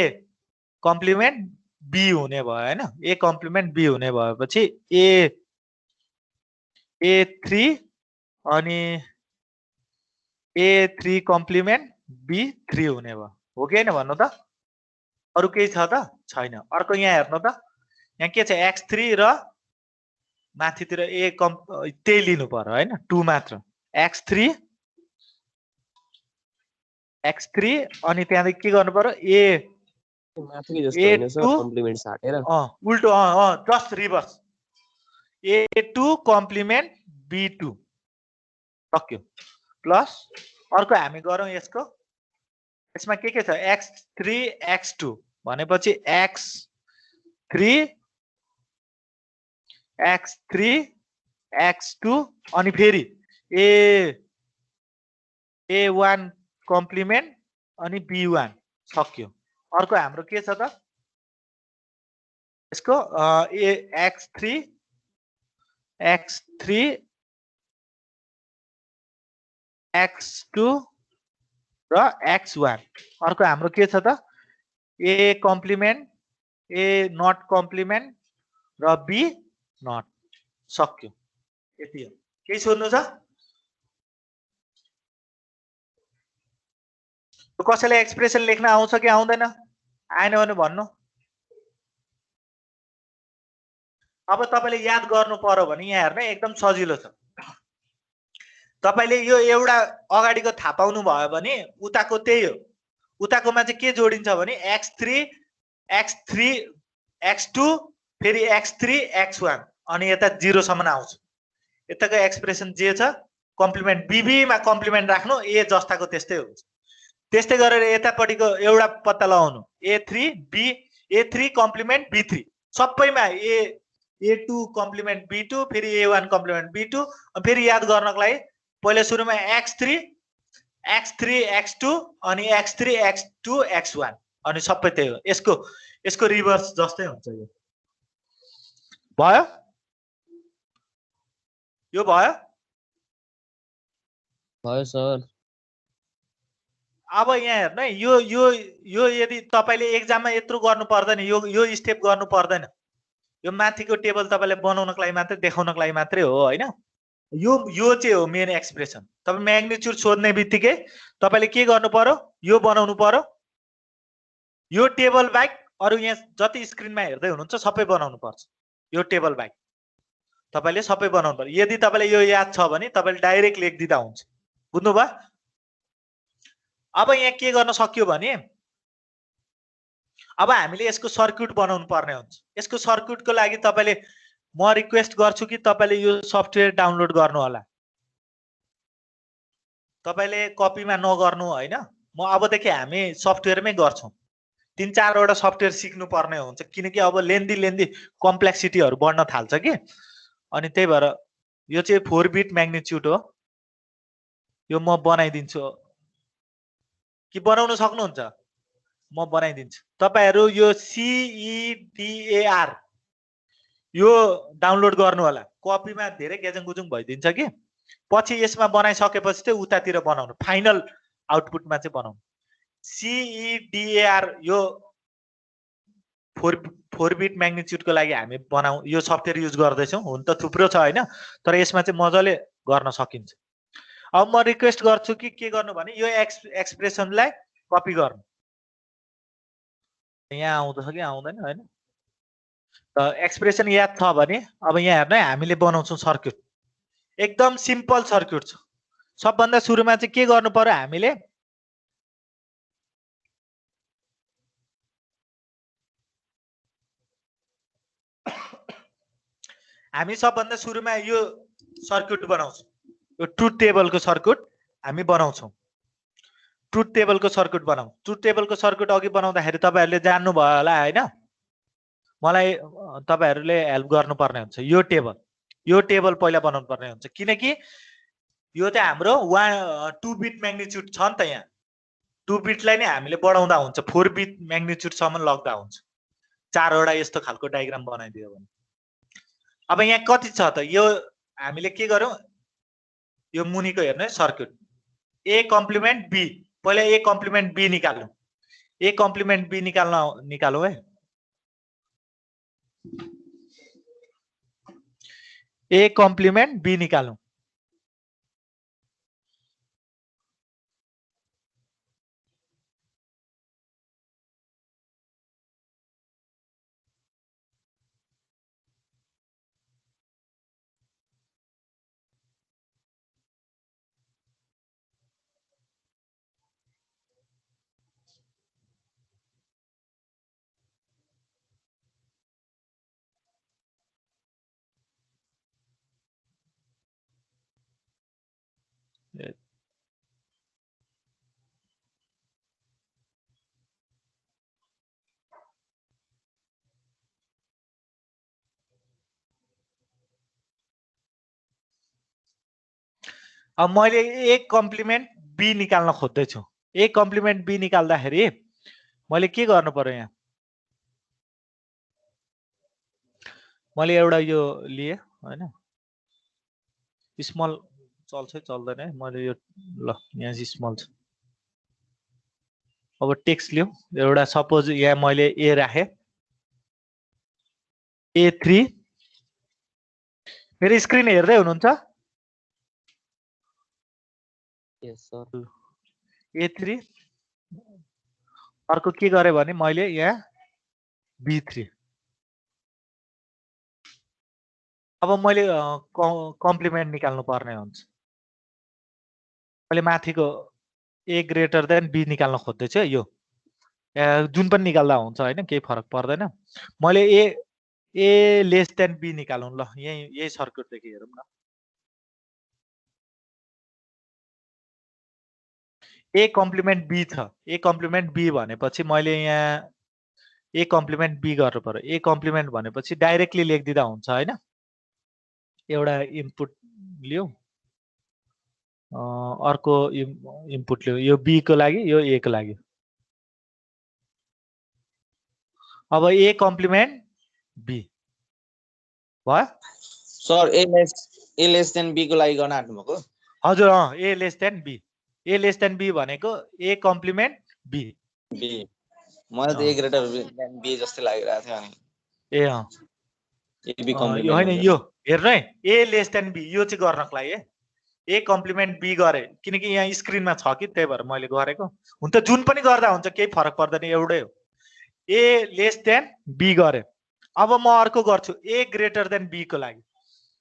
कम्प्लिमेन्ट b हुने भयो हैन। a कम्प्लिमेन्ट b हुने भएपछि a3 अनि A3 कम्प्लिमेन्ट B3 हुने भयो हो कि हैन भन्नु त अरु केही छ त छैन अर्को यहाँ हेर्नु त यहाँ के छ x3 र माथितिर त्यही लिनु पर्यो हैन 2 मात्र x3 अनि त्यहाँदेखि के गर्नु पर्यो माथि जस्तो हैन सर A2 कम्प्लिमेन्ट साटेर उल्टो just reverse A2 complement B2 सक्यो प्लस अर्को हामी गरौँ यसमा के छ x3 x2 भनेपछि x3 x2 अनि फेरि A1 कम्प्लिमेन्ट अनि B1 सक्यो अर्को हाम्रो के छ त यसको x3 x2 र x1 अर्को हाम्रो के छ त A complement A not complement र B नट सक्यो यति हो केही सोध्नु छ कसैले एक्सप्रेसन लेख्न आउँछ कि आउँदैन आएन भने भन्नु अब तपाईले याद गर्नु पर्यो भने यहाँ हेर्न एकदम सजिलो छ तपाईले यो एउटा अगाडिको थाहा पाउनु भयो भने उताको त्यही हो उताकोमा चाहिँ के जोडिन्छ भने x3 x2 फेरि x3 x1 अनि यता 0 सम्म आउँछ यताको एक्सप्रेसन जे छ कम्प्लिमेन्ट बीबी मा कम्प्लिमेन्ट राख्नु ए जस्ताको त्यस्तै हुन्छ त्यस्तै गरेर यतापटिको एउटा पत्ता लगाउनु A3 कम्प्लिमेन्ट B3 सबैमा A2 कम्प्लिमेन्ट B2 फेरि A1 कम्प्लिमेन्ट B2 फेरि याद गर्नको लागि पहिला सुरुमा x3 x2 अनि x3 x2 x1 अनि सबै त्यही हो यसको रिभर्स जस्तै हुन्छ यो भयो भयो सर अब यहाँ हेर्नु है यो यदि तपाईले एक्जाममा यत्रो गर्नु पर्दैन यो स्टेप गर्नु पर्दैन यो माथिको टेबल तपाईले बनाउनको लागि मात्रै देखाउनको लागि मात्रै हो हैन यो चाहिँ हो मेन एक्सप्रेसन तपाई म्याग्निट्युड सोध्ने बित्तिकै तपाईले के गर्नु पर्यो यो बनाउनु पर्यो यो टेबल बाइक अरु यहाँ जति स्क्रिनमा हेर्दै हुनुहुन्छ सबै बनाउनु पर्छ यो टेबल बाइक तपाईले सबै बनाउनु पर्यो यदि तपाईले यो याद छ भने तपाईले डाइरेक्ट लेखिदिदा हुन्छ बुझ्नुभयो अब यहाँ के गर्न सक्यो भने अब हामीले यसको सर्किट बनाउनु पर्ने हुन्छ यसको सर्किटको लागि तपाईले म रिक्वेस्ट गर्छु कि तपाईले यो सफ्टवेयर डाउनलोड गर्नु होला तपाईले कपीमा नगर्नु हैन म अबदेखि हामी सफ्टवेयरमै गर्छौं 3-4 वटा सफ्टवेयर सिक्नु पर्ने हुन्छ किनकि अब लेन्दी कम्प्लेक्सिटीहरु बढ्न थाल्छ कि अनि त्यही भएर यो चाहिँ 4 बिट म्याग्निट्युड हो यो म बनाइदिन्छु कि बनाउन सक्नुहुन्छ म बनाइदिन्छु तपाईहरु यो CEDAR यो डाउनलोड गर्नु होला कपीमा धेरै गेजङगुजुङ भइदिन्छ कि पछि यसमा बनाइसकेपछि चाहिँ उतातिर बनाउनु फाइनल आउटपुटमा चाहिँ बनाउनु CEDAR यो 4 बिट म्याग्निट्युडको लागि हामी यो सफ्टवेयर युज गर्दै छौं हुन त थुप्रो छ हैन तर यसमा चाहिँ मजाले गर्न सकिन्छ अब म रिक्वेस्ट गर्छु कि के गर्नु भने यो एक्सप्रेसनलाई कपी गर्नु यहाँ आउँछ कि आउँदैन हैन त एक्सप्रेसन याद छ भने अब यहाँ हेर्नु है हामीले बनाउँछौं सर्किट एकदम सिम्पल सर्किट छ सबभन्दा सुरुमा चाहिँ के गर्नु पर्यो हामी सबभन्दा सुरुमा यो सर्किट बनाउँछौं यो ट्रुथ टेबलको सर्किट हामी बनाउँछौं ट्रुथ टेबलको सर्किट अघि बनाउँदाखेरि तपाईहरुले जान्नु भयो होला हैन मलाई तपाईहरुले हेल्प गर्नुपर्ने हुन्छ यो टेबल पहिला बनाउनु पर्ने हुन्छ किनकि यो चाहिँ हाम्रो 2 बिट म्याग्निट्युड छ नि त यहाँ 2 बिटलाई नै हामीले बढाउँदा हुन्छ 4 बिट म्याग्निट्युड सम्म लग्दा हुन्छ 4 वटा यस्तो खालको डायग्राम बनाइदियो भने अब यहाँ कति छ त यो हामीले के गर्यौं यो मुनिको हेर्नु है सर्किट A कम्प्लिमेन्ट B पहिला A कम्प्लिमेन्ट B निकाल्नु A कम्प्लिमेन्ट B निकालौं है A कम्प्लिमेन्ट B निकालौं अब मैले ए कम्प्लिमेन्ट बी निकाल्न खोज्दैछु। ए कम्प्लिमेन्ट बी निकाल्दाखेरि मैले के गर्नु पर्यो? यहाँ मैले एउटा यो लिए हैन, स्मल चल्छ चल्दैन है, मैले यो ल यहाँ चाहिँ स्मल छ। अब टेक्स्ट लिऊ एउटा, सपोज यहाँ मैले ए राखे, A3। मेरो स्क्रिन हेर्दै हुनुहुन्छ? यस सर। A3 अर्को के गरे भने मैले यहाँ B3। अब मैले कम्प्लिमेन्ट निकाल्नु पर्ने हुन्छ। मैले माथिको A ग्रेटर देन B निकाल्न खोज्दैछु है। यो जुन पनि निकाल्दा हुन्छ हैन, केही फरक पर्दैन। मैले ए लेस देन B निकालौँ। ल यही सर्किटदेखि हेरौँ न। ए कम्प्लिमेन्ट बी छ। ए कम्प्लिमेन्ट बी भनेपछि मैले यहाँ ए कम्प्लिमेन्ट बी गर्नु पर्यो। ए कम्प्लिमेन्ट भनेपछि डाइरेक्टली लेखिदिँदा हुन्छ हैन। एउटा इनपुट लिऊ, अर्को इनपुट लिऊ, यो बी को लागि, यो ए को लागि। अब ए कम्प्लिमेन्ट बी भयो sir. A less than B को लागि गर्न आँट्नु भएको? हजुर A less than B. A less than B भनेको ए कम्प्लिमेन्ट बी। बी मलाई त ए ग्रेटर देन बी जस्तै लागिरहेको थियो। अनि ए ए बी यो कम्प्लिमेन्ट हैन, यो हेर्नु है, ए लेस देन बी यो चाहिँ गर्नको लागि है ए कम्प्लिमेन्ट बी गरे, किनकि यहाँ स्क्रिनमा छ कि त्यही भएर मैले गरेको। हुन त जुन पनि गर्दा हुन्छ, केही फरक पर्दैन, एउटै हो। ए लेस देन बी गरे। अब म अर्को गर्छु ए ग्रेटर देन बी को लागि।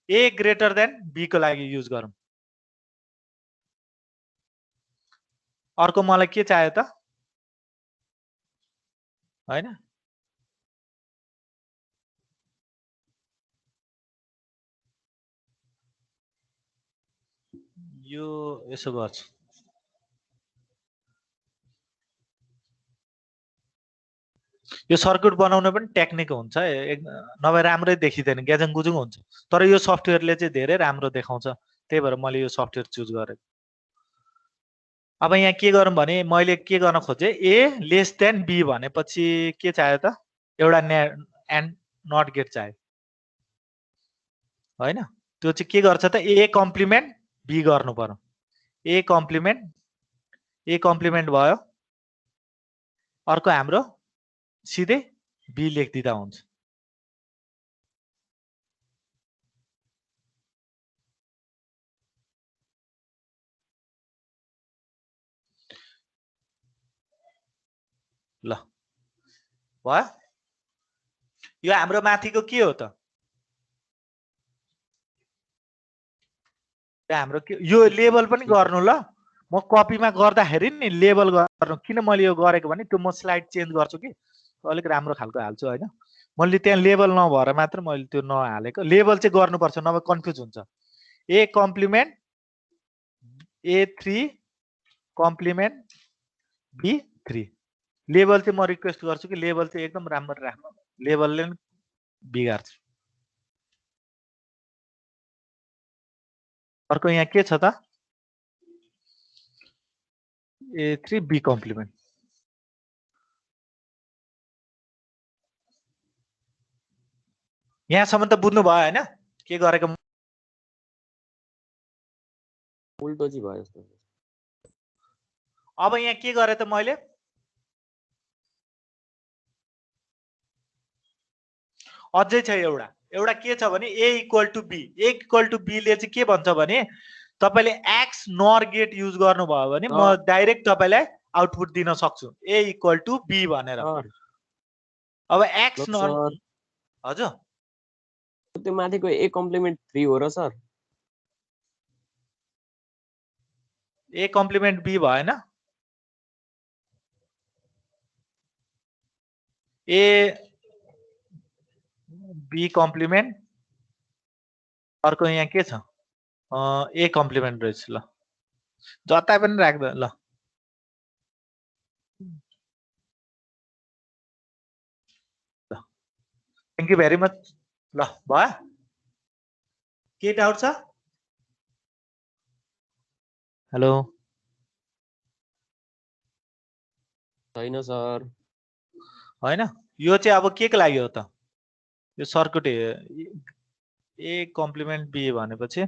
ए ग्रेटर देन बी को लागि युज गरौँ। अर्को मलाई के चाहियो त हैन, यो यसो गर्छु। यो सर्किट बनाउन पनि टेक्निक हुन्छ, नभए राम्रै देखिँदैन, ग्याजङ गुजुङ हुन्छ। तर यो सफ्टवेयरले चाहिँ धेरै राम्रो देखाउँछ, त्यही भएर मैले यो सफ्टवेयर चुज गरेको। अब यहाँ के गरौँ भने मैले के गर्न खोजेँ, ए लेस देन बी भनेपछि के चाहियो त, एउटा एन्ड नट गेट चाहियो हैन। त्यो चाहिँ के गर्छ त, ए कम्प्लिमेन्ट बी गर्नु पर्यो। ए कम्प्लिमेन्ट भयो। अर्को हाम्रो सिधै बी लेखिदिँदा हुन्छ। ल भयो। यो हाम्रो माथिको के हो त, हाम्रो के, यो लेबल पनि गर्नु। ल म कपीमा गर्दाखेरि नि लेबल गर्नु। किन मैले यो गरेको भने त्यो म स्लाइड चेन्ज गर्छु कि अलिक राम्रो खालको हाल्छु हैन। मैले त्यहाँ लेबल नभएर मात्र मैले त्यो नहालेको। लेबल चाहिँ गर्नुपर्छ, नभए कन्फ्युज हुन्छ। ए complement A3 complement B3। Label चाहिँ म रिक्वेस्ट गर्छु कि लेबल चाहिँ एकदम राम्रो राख्नु, लेबलले नि बिगार्छ। अर्को यहाँ के छ त, A3 B कम्प्लिमेन्ट। यहाँसम्म त बुझ्नु भयो हैन के गरेको? उल्टो चाहिँ भयो जस्तो। अब यहाँ के गरे त मैले, अझै छ एउटा के छ भने A equal to B. A equal to B ले चाहिँ के भन्छ भने तपाईले एक्स नर गेट युज गर्नुभयो भने म डाइरेक्ट तपाईलाई आउटपुट दिन सक्छु ए इक्वल टु बी भनेर। अब एक्स नर, हजुर त्यो माथिको ए कम्प्लिमेन्ट 3 हो र सर? ए कम्प्लिमेन्ट बी भएन, ए बी कम्प्लिमेन्ट। अर्को यहाँ के छ, ए कम्प्लिमेन्ट रहेछ। ल जता पनि राख्दा ल थ्याङ्क यू भेरी मच ल भयो के डाउट छ हेलो छैन सर होइन यो चाहिँ अब के को लागि हो त यो सर्किट ए कम्प्लिमेन्ट बी भनेपछि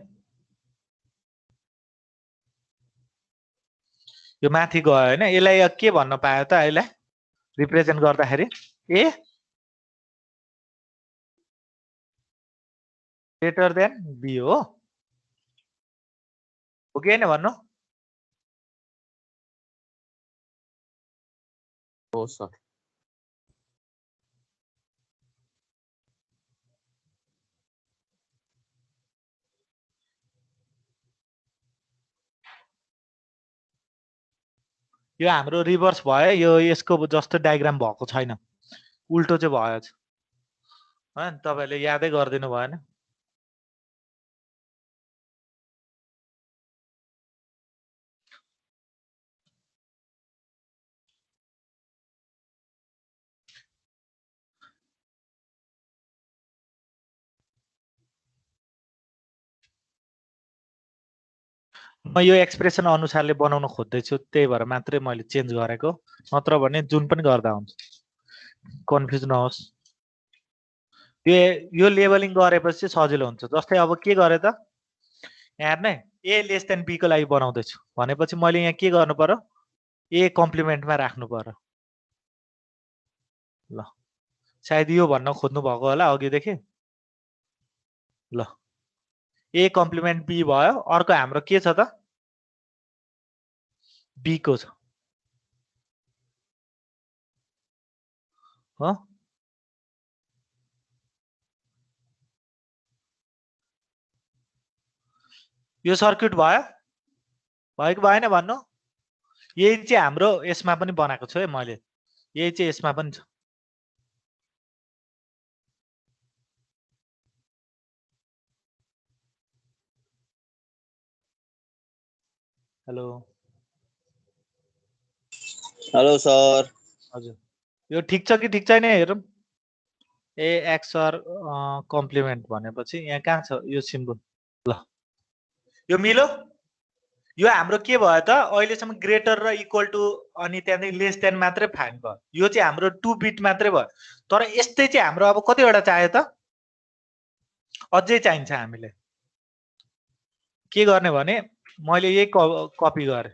यो माथि गयो होइन यसलाई के भन्न पायो त यसलाई रिप्रेजेन्ट गर्दाखेरि ए ग्रेटर देन बी हो कि होइन भन्नु हो सर यो हाम्रो रिभर्स भयो यो यसको जस्तो डायग्राम भएको छैन उल्टो चाहिँ भएछ होइन तपाईँले यादै गरिदिनु भएन म यो एक्सप्रेसन अनुसारले बनाउन खोज्दैछु त्यही भएर मात्रै मैले चेन्ज गरेको नत्र भने जुन पनि गर्दा हुन्छ कन्फ्युज नहोस् यो लेबलिङ गरेपछि सजिलो हुन्छ जस्तै अब के गरे त हेर्ने ए लेस देन बी को लागि बनाउँदैछु भनेपछि मैले यहाँ के गर्नु पर्यो ए कम्प्लिमेन्टमा राख्नु पर्यो ल सायद यो भन्न खोज्नु भएको होला अघिदेखि ल ए कम्प्लिमेन्ट बी भयो अर्को हाम्रो के छ त बी को छ हो यो सर्किट भयो कि भएन भन्नु यही चाहिँ हाम्रो यसमा पनि बनाएको छु है मैले यही चाहिँ यसमा पनि छ हेलो हेलो सर हजुर यो ठिक छ कि ठिक छैन हेरौँ ए एक्सर कम्प्लिमेन्ट भनेपछि यहाँ कहाँ छ यो सिम्बल ल यो मिलो यो हाम्रो के भयो त अहिलेसम्म ग्रेटर र इक्वल टु अनि त्यहाँदेखि लेस देन मात्रै फाइन भयो यो चाहिँ हाम्रो 2 बिट मात्रै भयो तर यस्तै चाहिँ हाम्रो अब कतिवटा चाहियो त अझै चाहिन्छ हामीले के गर्ने भने मैले यही कपी गरेँ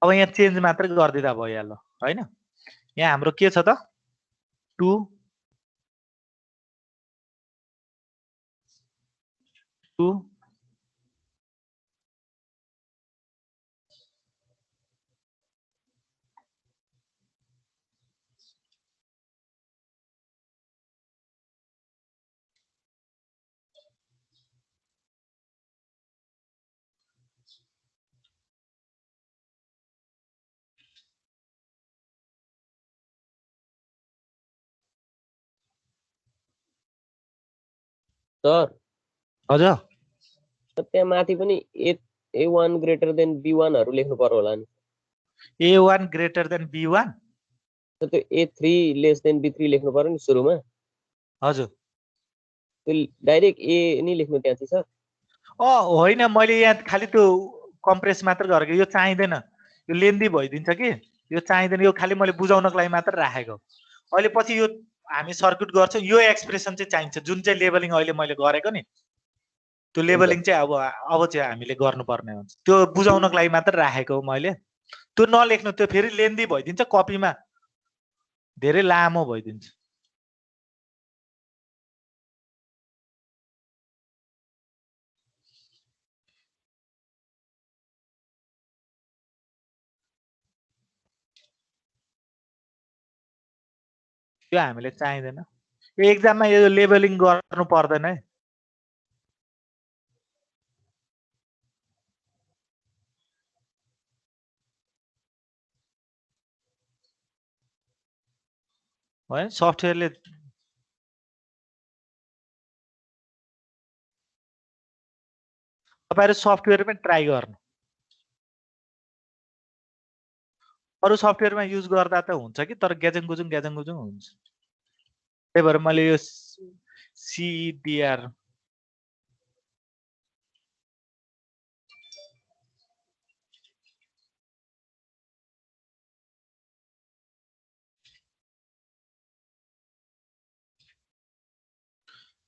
अब यहाँ चेन्ज मात्रै गरिदिँदा भइहाल्यो होइन यहाँ हाम्रो के छ त 2 2 सर हजुर त्यहाँ माथि पनि A1 ग्रेटर देन B1 हरू लेख्नु पर्यो होला नि A1 ग्रेटर देन B1 त्यो A3 लेस देन B3 लेख्नु पर्यो नि सुरुमा हजुर त्यो डाइरेक्ट A नै लेख्नु त्यहाँ चाहिँ सर होइन मैले यहाँ खालि त्यो कम्प्रेस मात्र गरेको यो चाहिँदैन यो लेन्दी भइदिन्छ कि यो चाहिँदैन यो खालि मैले बुझाउनको लागि मात्र राखेको अहिले पछि यो हामी सर्किट गर्छौँ यो एक्सप्रेसन चाहिँ चाहिन्छ जुन चाहिँ लेबलिङ अहिले मैले गरेको नि त्यो लेबलिङ चाहिँ अब चाहिँ हामीले गर्नुपर्ने हुन्छ त्यो बुझाउनको लागि मात्र राखेको मैले त्यो नलेख्नु त्यो फेरि लेन्दी भइदिन्छ कपीमा धेरै लामो भइदिन्छ त्यो हामीले चाहिँदैन यो एक्जाममा यो लेबलिङ गर्नु पर्दैन है होइन सफ्टवेयरले तपाईहरु सफ्टवेयरमा ट्राई गर्नु, अरु सफ्टवेयरमा युज गर्दा त हुन्छ कि, तर ग्याजङ गुजुङ हुन्छ। त्यही भएर मैले यो CDR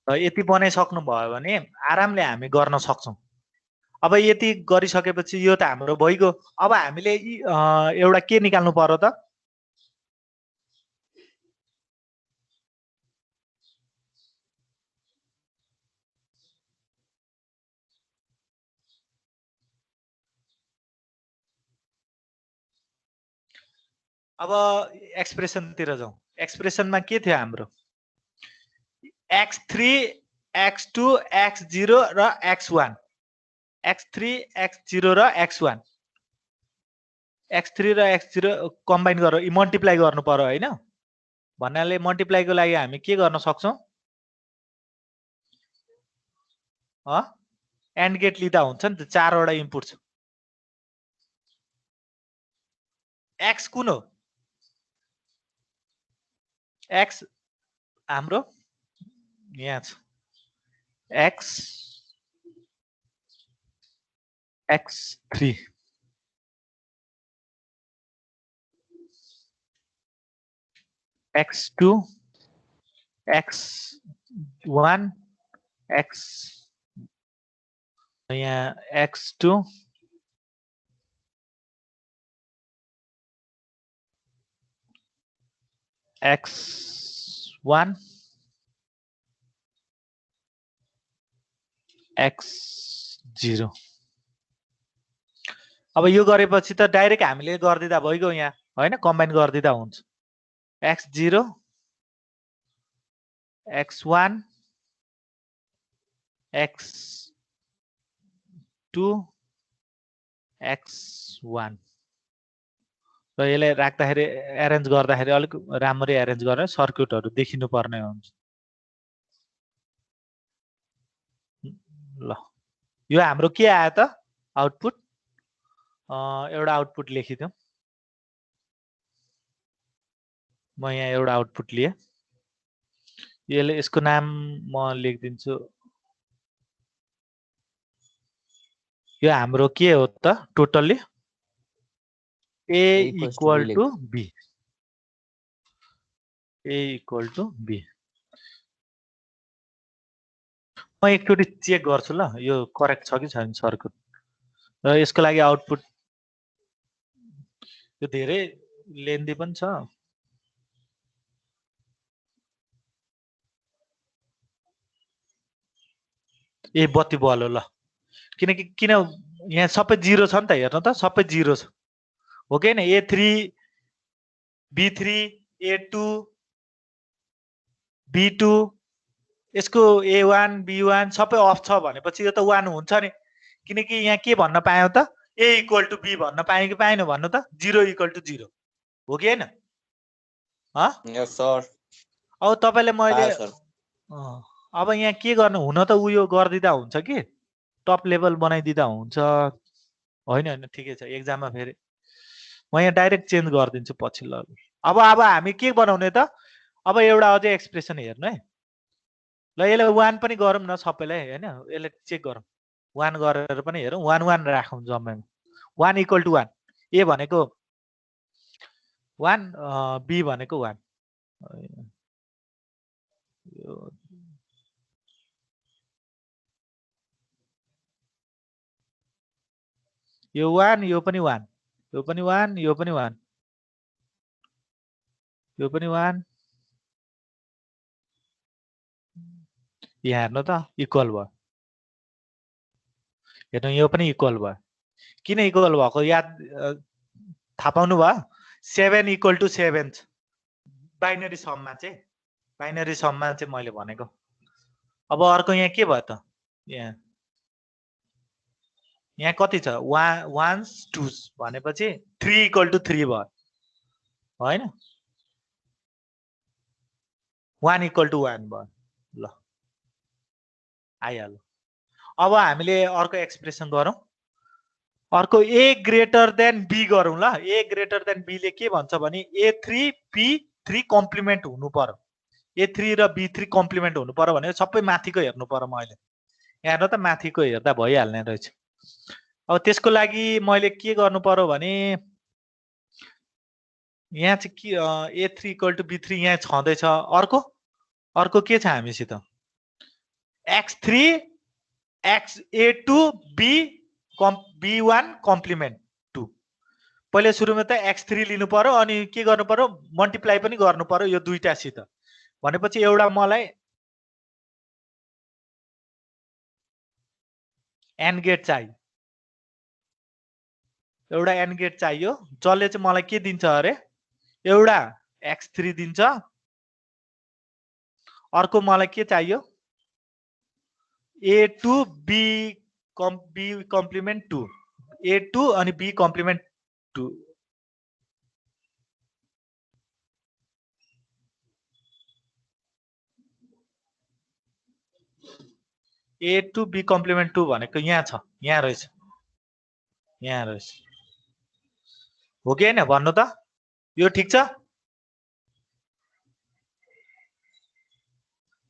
यति बनाइसक्नु भयो भने आरामले हामी गर्न सक्छौं। अब यति गरिसकेपछि यो त हाम्रो भइगयो। अब हामीले एउटा के निकाल्नु पर्यो त? अब एक्सप्रेसनतिर जाउँ। एक्सप्रेसनमा के थियो हाम्रो? x3 x2 x0 र x1, x3 x0 र x1, x3 र x0 कम्बाइन गरेर मल्टिप्लाई गर्नु पर्यो हैन? भन्नाले मल्टिप्लाईको लागि हामी के गर्न सक्छौं? एन्ड गेट लिँदा हुन्छ नि त, 4 वटा इनपुट छ। x कुन हो? x हाम्रो यहाँ छ, x3 x2 x1 x यहाँ x2 x1 x0। अब यो गरेपछि त डाइरेक्ट हामीले गर्दिदा भइगयो यहाँ हैन, कम्बाइन गर्दिदा हुन्छ। x0 x1 x2 x1 र यसलाई राख्दाखेरि एरेन्ज गर्दाखेरि अलिक राम्ररी एरेन्ज गरेर सर्किटहरु देखिनु पर्ने हुन्छ। ल यो हाम्रो के आयो त? आउटपुट। एउटा आउटपुट लेखिदिउँ। म यहाँ एउटा आउटपुट लिए। यसको नाम म लेखिदिन्छु। यो हाम्रो के हो त? Totally A equal to B. A equal to B. म एकचोटि चेक गर्छु ल, यो करेक्ट छ कि छैन सर्किट। र यसको लागि आउटपुट यो धेरै लेन्दी पनि छ। ए बत्ती बल्यो ल, किन यहाँ सबै 0 छ नि त, हेर्नु त सबै 0 छ हो कि हैन? A3 B3 A2 B2 यसको A1 B1 सबै अफ छ भनेपछि यो त 1 हुन्छ नि, किनकि यहाँ के भन्न पायौ त? A equal to B भन्न पायो कि पाएन भन्नु त? 0 equal to 0 हो कि हैन? यस सर। अब तपाईले मैले अब यहाँ के गर्नु? हुन त उयो गर्दिदा हुन्छ कि, टप लेभल बनाइदिदा हुन्छ हैन? ठिकै छ, एक्जाममा फेरि म यहाँ डाइरेक्ट चेन्ज गरिदिन्छु पछि। ल अब हामी के बनाउने त? अब एउटा अझै एक्सप्रेसन हेर्नु है। ल यसलाई 1 पनि गरौँ न सबैलाई हैन? यसलाई चेक गरौँ, 1 गरेर पनि हेरौँ। 1 1 राखौँ जम्मैमा। 1 equal to 1, A भनेको 1 B भनेको 1। यो 1 यो पनि 1, यो पनि 1 यो पनि 1, यो पनि 1। यहाँ हेर्नु त इक्वल भयो। हेर्नु यो पनि इक्वल भयो। किन इक्वल भएको याद थाहा पाउनु भयो? 7 equal to 7 बाइनरी सममा चाहिँ, बाइनरी सममा चाहिँ मैले भनेको। अब अर्को यहाँ के भयो त? यहाँ कति छ? 1s 2s भनेपछि 3 equal to 3 भयो हैन? 1 equal to 1 भयो। ल आइहाल्यो। अब हामीले अर्को एक्सप्रेसन गरौँ अर्को a ग्रेटर देन b गरौँ ल a ग्रेटर देन b ले के भन्छ भने a3 b3 कम्प्लिमेन्ट हुनु पर्यो a3 र b3 कम्प्लिमेन्ट हुनु पर्यो भने सबै माथिको हेर्नु पर्यो मैले यहाँ हेर्नु त माथिको हेर्दा भइहाल्ने रहेछ अब त्यसको लागि मैले के गर्नु पर्यो भने यहाँ चाहिँ के a3 = b3 यहाँ छँदैछ अर्को के छ हामीसित x3 a2 b1 कम्प्लिमेन्ट 2 पहिले सुरुमा त x3 लिनु पर्यो अनि के गर्नु पर्यो मल्टिप्लाई पनि गर्नु पर्यो यो दुईटासित भनेपछि एउटा मलाई एन्ड गेट चाहियो एउटा एन्ड गेट चाहियो जसले चाहिँ मलाई के दिन्छ अरे एउटा x3 दिन्छ अर्को मलाई के चाहियो a2 b कम्प्लिमेन्ट 2 a2 अनि b complement 2 a2 b complement 2 भनेको यहाँ छ यहाँ रहेछ हो कि हैन भन्नु त यो ठीक छ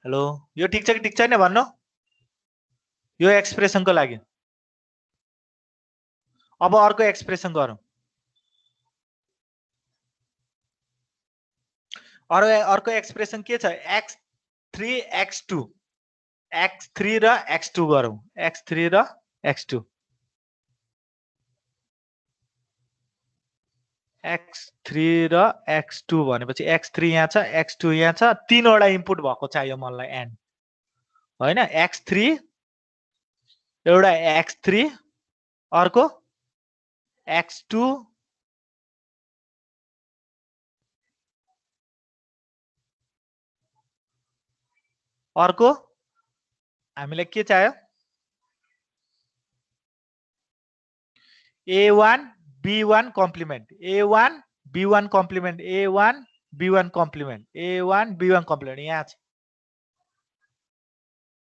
हेलो यो ठीक छ कि ठीक छैन भन्नु यो एक्सप्रेसनको लागि अब अर्को एक्सप्रेसन गरौँ अर्को एक्सप्रेसन के छ x3 x2 x3 र x2 गरौँ x3 र x2 x3 र x2 भनेपछि x3 यहाँ छ x2 यहाँ छ तीनवटा इनपुट भएको चाहियो मलाई एन्ड हैन x3 एउटा x3 अर्को x2 अर्को हामीलाई के चाहियो a1 b1 complement a1 b1 complement a1 b1 complement a1 b1 complement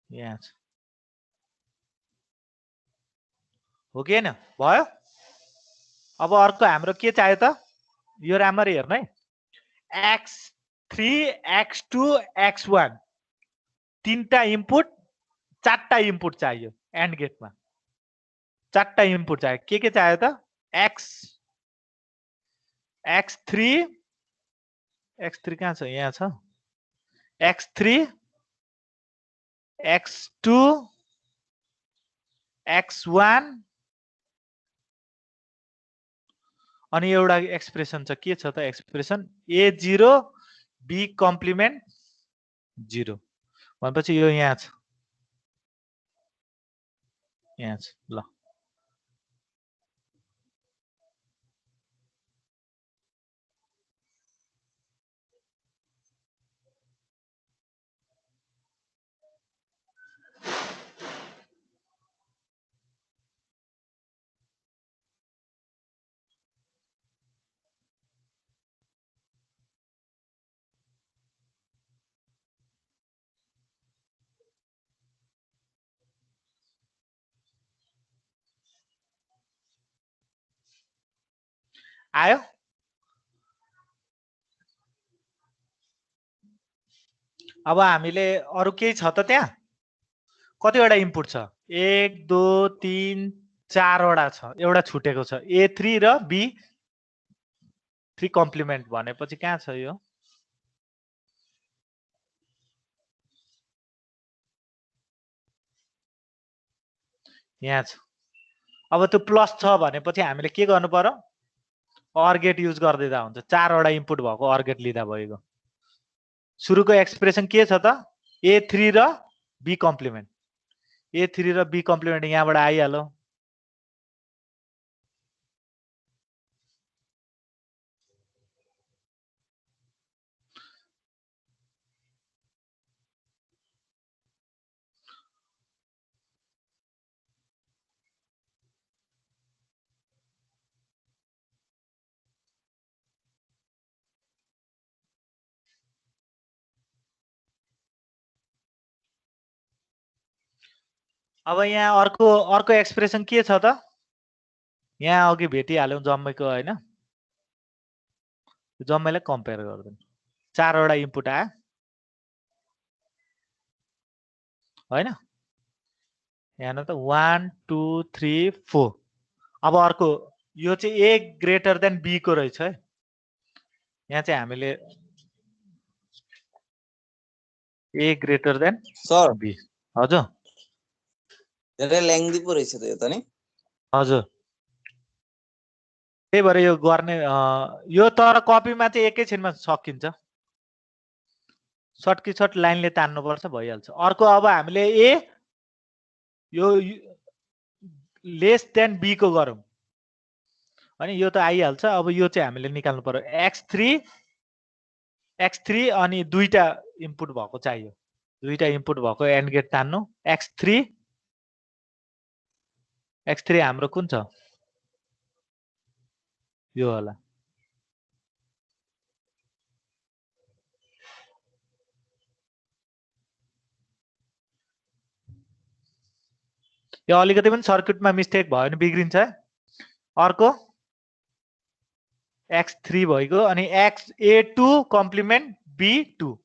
यहाँ छ हो कि हैन भयो अब अर्को हाम्रो के चाहियो त यो राम्ररी हेर्नु है x3 x2 x1 तीनटा इनपुट चारटा इनपुट चाहियो एन्ड गेटमा चारटा इनपुट चाहियो के चाहियो त x3 कहाँ छ यहाँ छ x3 x2 x1 अनि एउटा एक्सप्रेसन छ के छ त एक्सप्रेसन a0 b कम्प्लिमेन्ट 0 भनेपछि यो यहाँ छ ल आयो अब हामीले अरु केही छ त त्यहाँ कतिवटा इनपुट छ 1 2 3 4 वटा छ एउटा छुटेको छ a3 र b3 कम्प्लिमेन्ट भनेपछि कहाँ छ यो यहाँ छ अब त्यो प्लस छ भनेपछि हामीले के गर्नु पर्यो अर गेट युज गर्दिदा हुन्छ 4 वटा इनपुट भएको अर गेट लिदा भएको सुरुको एक्सप्रेसन के छ त a3 र b कम्प्लिमेन्ट a3 र b कम्प्लिमेन्ट यहाँबाट आइहाल्यो अब यहाँ अर्को एक्सप्रेसन के छ त यहाँ अघि भेटिहाल्यौँ जम्मैको होइन जम्मैलाई कम्पेयर गर्दैन 4 वटा इनपुट आयो होइन यहाँ त 1 2 3 4 अब अर्को यो चाहिँ ए ग्रेटर देन बी को रहेछ है यहाँ चाहिँ हामीले ए ग्रेटर देन सर बी हजुर धेरै लेङ्दी पो रहेछ त यो त नि हजुर त्यही भएर यो गर्ने यो तर कपीमा चाहिँ एकैछिनमा सकिन्छ सर्ट कि सर्ट लाइनले तान्नुपर्छ भइहाल्छ अर्को अब हामीले ए यो लेस देन बी को गरौँ अनि यो त आइहाल्छ अब यो चाहिँ हामीले निकाल्नु पर्यो x3 अनि दुईटा इनपुट भएको चाहियो दुईटा इनपुट भएको एन्ड गेट तान्नु x3 हाम्रो कुन छ यो होला यो अलिकति पनि सर्किटमा मिस्टेक भयो भने बिग्रिन्छ अर्को x3 भएको अनि a2 complement b2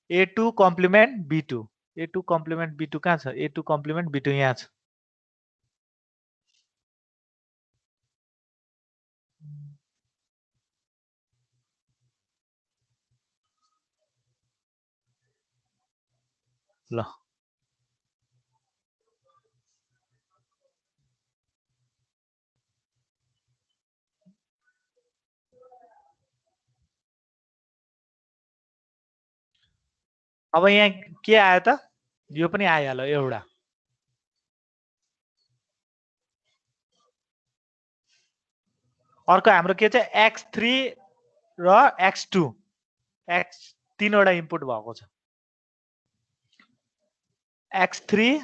a2 complement b2 a2 complement b2 कहाँ छ a2 कम्प्लिमेन्ट b2 यहाँ छ ल अब यहाँ के आयो त यो पनि आइहाल्यो एउटा अर्को हाम्रो के छ x3 र x2 तीनवटा इनपुट भएको छ x3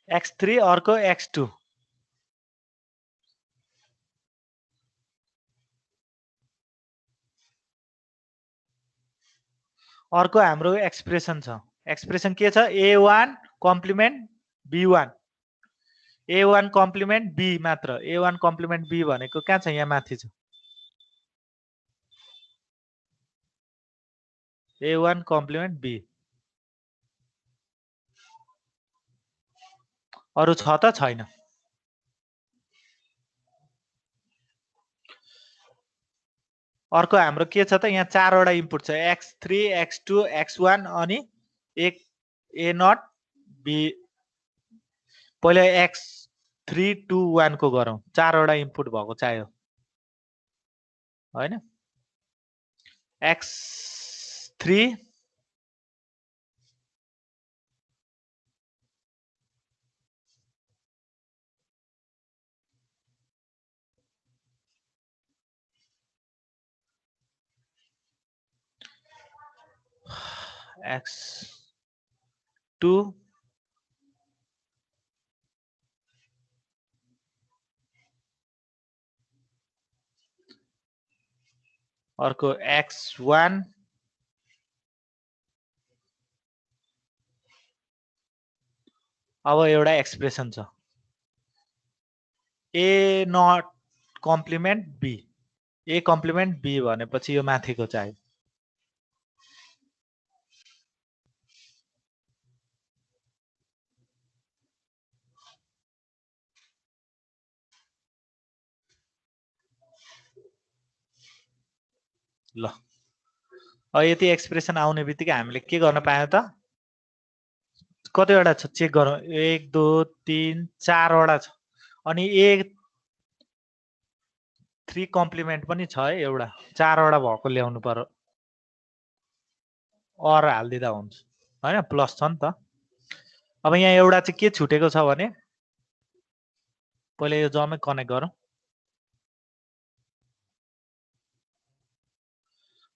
x3 अर्को x2 अर्को हाम्रो एक्सप्रेसन छ एक्सप्रेसन के छ a1 complement b1 a1 complement b मात्र a1 कम्प्लिमेन्ट b भनेको कहाँ छ यहाँ माथि छ a1 कम्प्लिमेन्ट b अरु छ त छैन अर्को हाम्रो के छ त यहाँ 4 वटा इनपुट छ x3 x2 x1 अनि एक a0 b पहिले x3 2 1 को गरौँ 4 वटा इनपुट भएको चाहियो हैन x3 x2 अर्को x1 अब एउटा एक्सप्रेसन छ a not complement b a complement b भनेपछि यो माथिको चाहियो ल अब यति एक्सप्रेसन आउने बित्तिकै हामीले के गर्न पायौं त कतिवटा छ चेक गरौँ 1 2 3 4 वटा छ अनि a3 कम्प्लिमेन्ट पनि छ है एउटा 4 वटा भएको ल्याउनु पर्यो अर हाल्दिदा हुन्छ हैन प्लस छ नि त अब यहाँ एउटा चाहिँ के छुटेको छ भने पहिले यो जम्मै कनेक्ट गरौँ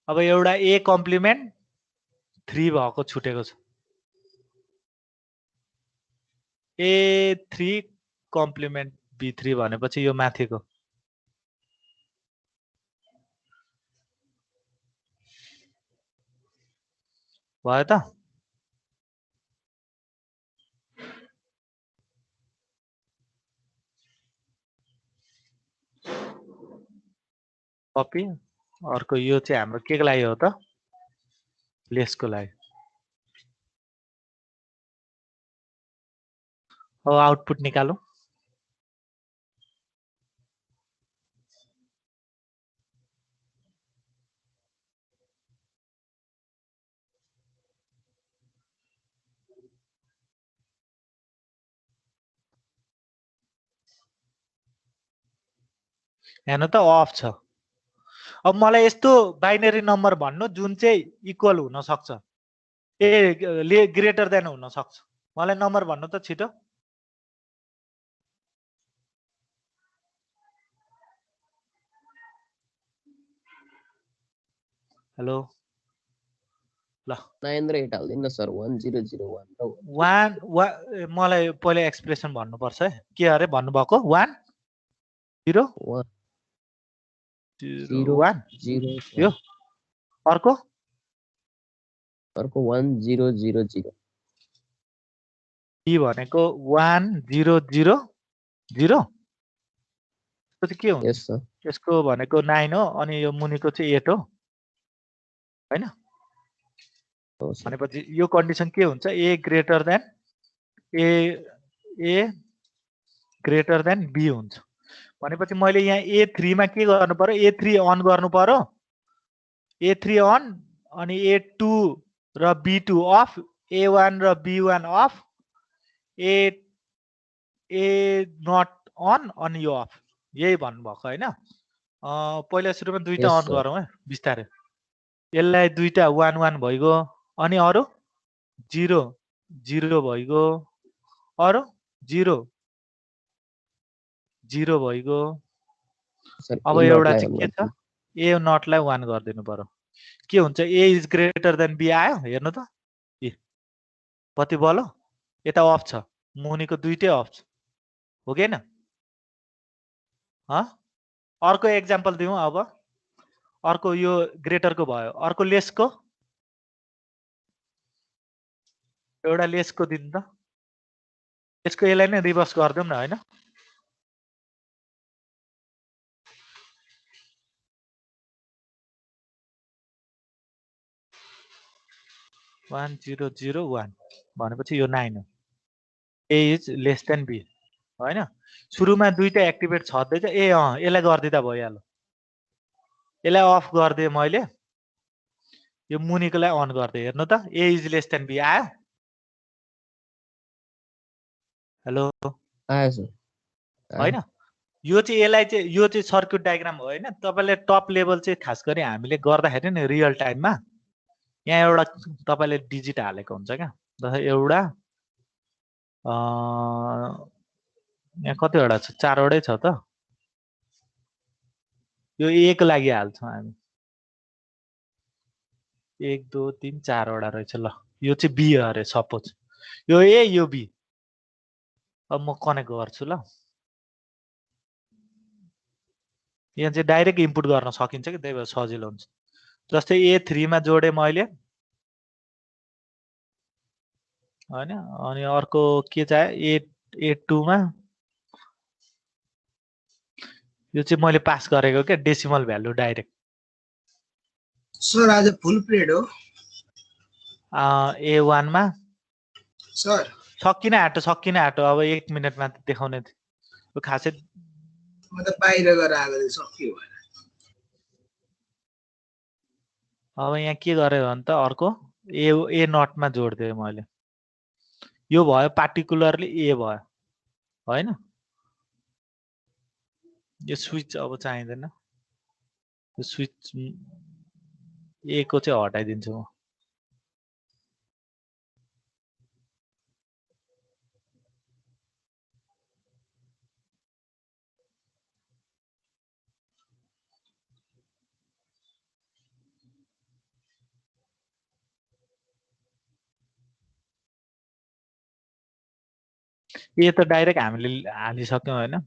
अब एउटा ए कम्प्लिमेन्ट 3 भएको छुटेको छ A3 कम्प्लिमेन्ट B3 भनेपछि यो माथिको भयो त कपी अर्को यो चाहिँ हाम्रो के को लागि हो त लेसको लागि अब आउटपुट निकालौं हेर्नु त अफ छ अब मलाई यस्तो बाइनरी नम्बर भन्नु जुन चाहिँ इक्वल हुन सक्छ ए ग्रेटर देन हुन सक्छ मलाई नम्बर भन्नु त छिटो हेलो ल 9 र 8 हाल्दिनु सर 1001 र 1 मलाई पहिले एक्सप्रेसन भन्नुपर्छ है के अरे भन्नुभएको 1 0 1 0 1 0 यो अर्को 1000 बी भनेको 1 0 0 0 त्यो के हुन्छ यस सर यसको भनेको 9 हो अनि यो मुनिको चाहिँ 8 हो हैन हो सर भनेपछि यो कन्डिसन के हुन्छ ए ग्रेटर देन बी हुन्छ भनेपछि मैले यहाँ A3 मा के गर्नु पर्यो A3 अन गर्नु पर्यो A3 अन अनि A2 र B2 अफ A1 र B1 of A not on अनि यो अफ यही भन्नुभएको हैन पहिला सुरुमा दुईटा Yes, अन sir. गरौँ है बिस्तारै यसलाई दुईटा 1 1 भइगयो अनि अरु 0 0 भइगयो अरु 0 0 भइगयो Sir, अब A not एउटा लाई चाहिँ on के छ गर्नु। ए नटलाई 1 गरिदिनु पर्यो के हुन्छ ए इज ग्रेटर देन बी आयो हेर्नु त ए कति बल यता अफ छ मुनिको दुईटै अफ छ हो कि हैन अर्को एक्जाम्पल दिउँ अब अर्को यो ग्रेटरको भयो अर्को लेसको एउटा लेसको दिनु त यसको यसलाई नै रिभर्स गरिदिउँ न हैन 1001 भनेपछि यो 9 हो ए इज लेस देन बी हैन सुरुमा दुईटा एक्टिभेट छँदैछ ए यसलाई गरिदिँदा भइहाल्यो यसलाई अफ गरिदिएँ मैले यो मुनिकोलाई अन गरिदिएँ हेर्नु त ए इज लेस देन बी आयो हेलो आयो सर हैन यो चाहिँ यसलाई चाहिँ यो चाहिँ सर्क्युट डायग्राम हो हैन तपाईले टप लेभल चाहिँ खास गरी हामीले गर्दाखेरि नि रियल टाइममा यहाँ एउटा तपाईले डिजिट हालेको हुन्छ क्या जस्तै एउटा यहाँ कतिवटा छ 4 वटै छ त यो ए को लागि हाल्छौँ हामी 1 2 3 4 वटा रहेछ ल यो चाहिँ बी अरे सपोज यो ए यो बी अब म कनेक्ट गर्छु ल यहाँ चाहिँ डाइरेक्ट इनपुट गर्न सकिन्छ कि त्यही भएर सजिलो हुन्छ जस्तै A3 मा जोडे मैले हैन अनि अर्को के चाहियो A2 मा यो चाहिँ मैले पास गरेको के डेसिमल भ्यालु डाइरेक्ट सर आज फुल प्लेट हो A1 मा सर सकिन आँटो अब 1 मिनेटमा देखाउने थियो खासै म त बाहिर गएर आएको थिएँ सक्यो भएर अब यहाँ के गरेँ भने त अर्को ए नटमा जोडिदिएँ मैले यो भयो पार्टिकुलरली ए भयो हैन यो स्विच अब चाहिँदैन यो स्विच ए को चाहिँ हटाइदिन्छु म ए त डाइरेक्ट हामीले हालिसक्यौँ होइन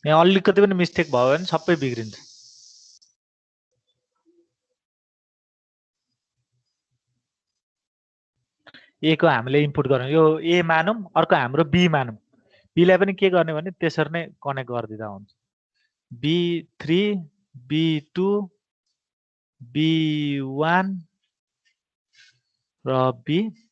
यहाँ अलिकति पनि मिस्टेक भयो भने सबै बिग्रिन्छ ए को हामीले इनपुट गरौँ यो ए मानौँ अर्को हाम्रो बी मानौँ बीलाई पनि के गर्ने भने त्यसरी नै कनेक्ट गरिदिँदा हुन्छ B3 B2 B1 र B0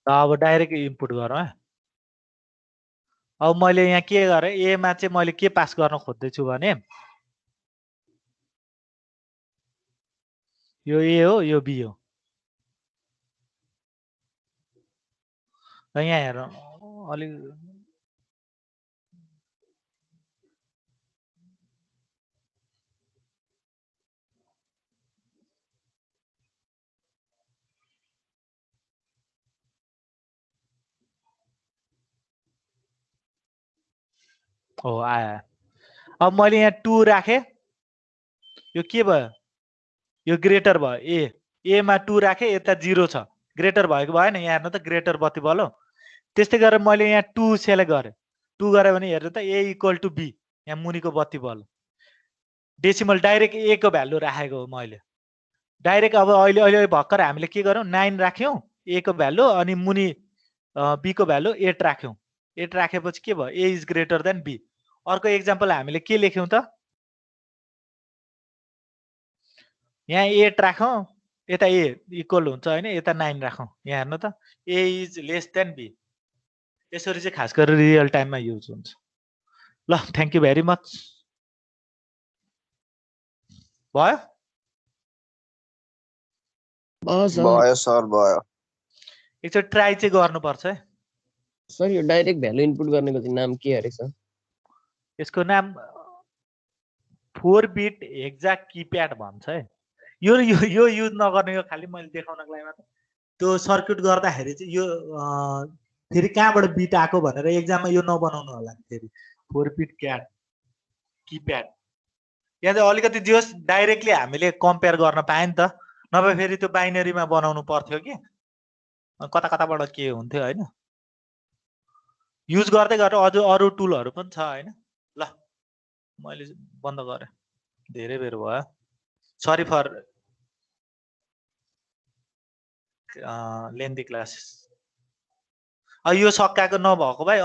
अब डाइरेक्ट इनपुट गरौँ है अब मैले यहाँ के गरेँ ए मा चाहिँ मैले के पास गर्न खोज्दैछु भने यो ए हो यो बी हो र यहाँ हेरौँ अलि हो आयो अब मैले यहाँ 2 राखेँ यो के भयो यो ग्रेटर भयो ए मा 2 राखेँ यता 0 छ ग्रेटर भएको भएन यहाँ हेर्नु त ग्रेटर बत्ती बल्यो त्यस्तै गरेर मैले यहाँ 2 सेलेक्ट गरेँ 2 गरेँ भने हेर्नु त ए इक्वल टु बी यहाँ मुनिको बत्ती बल्यो डेसिमल डाइरेक्ट ए को भ्यालु राखेको हो मैले डाइरेक्ट अब अहिले भर्खर हामीले के गर्यौँ 9 राख्यौँ ए को भ्यालु अनि मुनि बी को भ्यालु 8 राख्यौँ 8 राखेपछि के भयो ए इज ग्रेटर देन बी अर्को एक्जाम्पल हामीले के लेख्यौँ त यहाँ 8 राखौँ यता ए इक्वल हुन्छ होइन यता 9 राखौँ यहाँ हेर्नु त ए इज लेस देन बी यसरी चाहिँ खास गरेर रियल टाइममा युज हुन्छ ल थ्याङ्क यू भेरी मच भयो भयो सर भयो एकचोटि ट्राई चाहिँ गर्नुपर्छ है सर यो डाइरेक्ट भ्यालु इनपुट गर्नेको चाहिँ नाम के अरे सर यसको नाम 4 बिट एक्ज्याक्ट किप्याड भन्छ है यो युज नगर्ने यो खालि मैले देखाउनको लागि मात्र त्यो सर्किट गर्दाखेरि चाहिँ यो फेरि कहाँबाट बिट आएको भनेर एक्जाममा यो नबनाउनु होला फेरि 4 बिट किप्याड यहाँ चाहिँ अलिकति जोस् डाइरेक्टली हामीले कम्पेयर गर्न पाएँ नि त नभए फेरि त्यो बाइनरीमा बनाउनु पर्थ्यो कि कता कताबाट के हुन्थ्यो होइन युज गर्दै गरेर अझ अरू टुलहरू पनि छ होइन ल मैले बन्द गरेँ धेरै बेर भयो सरी फर लेन्दी क्लासेस यो सकाएको नभएको भए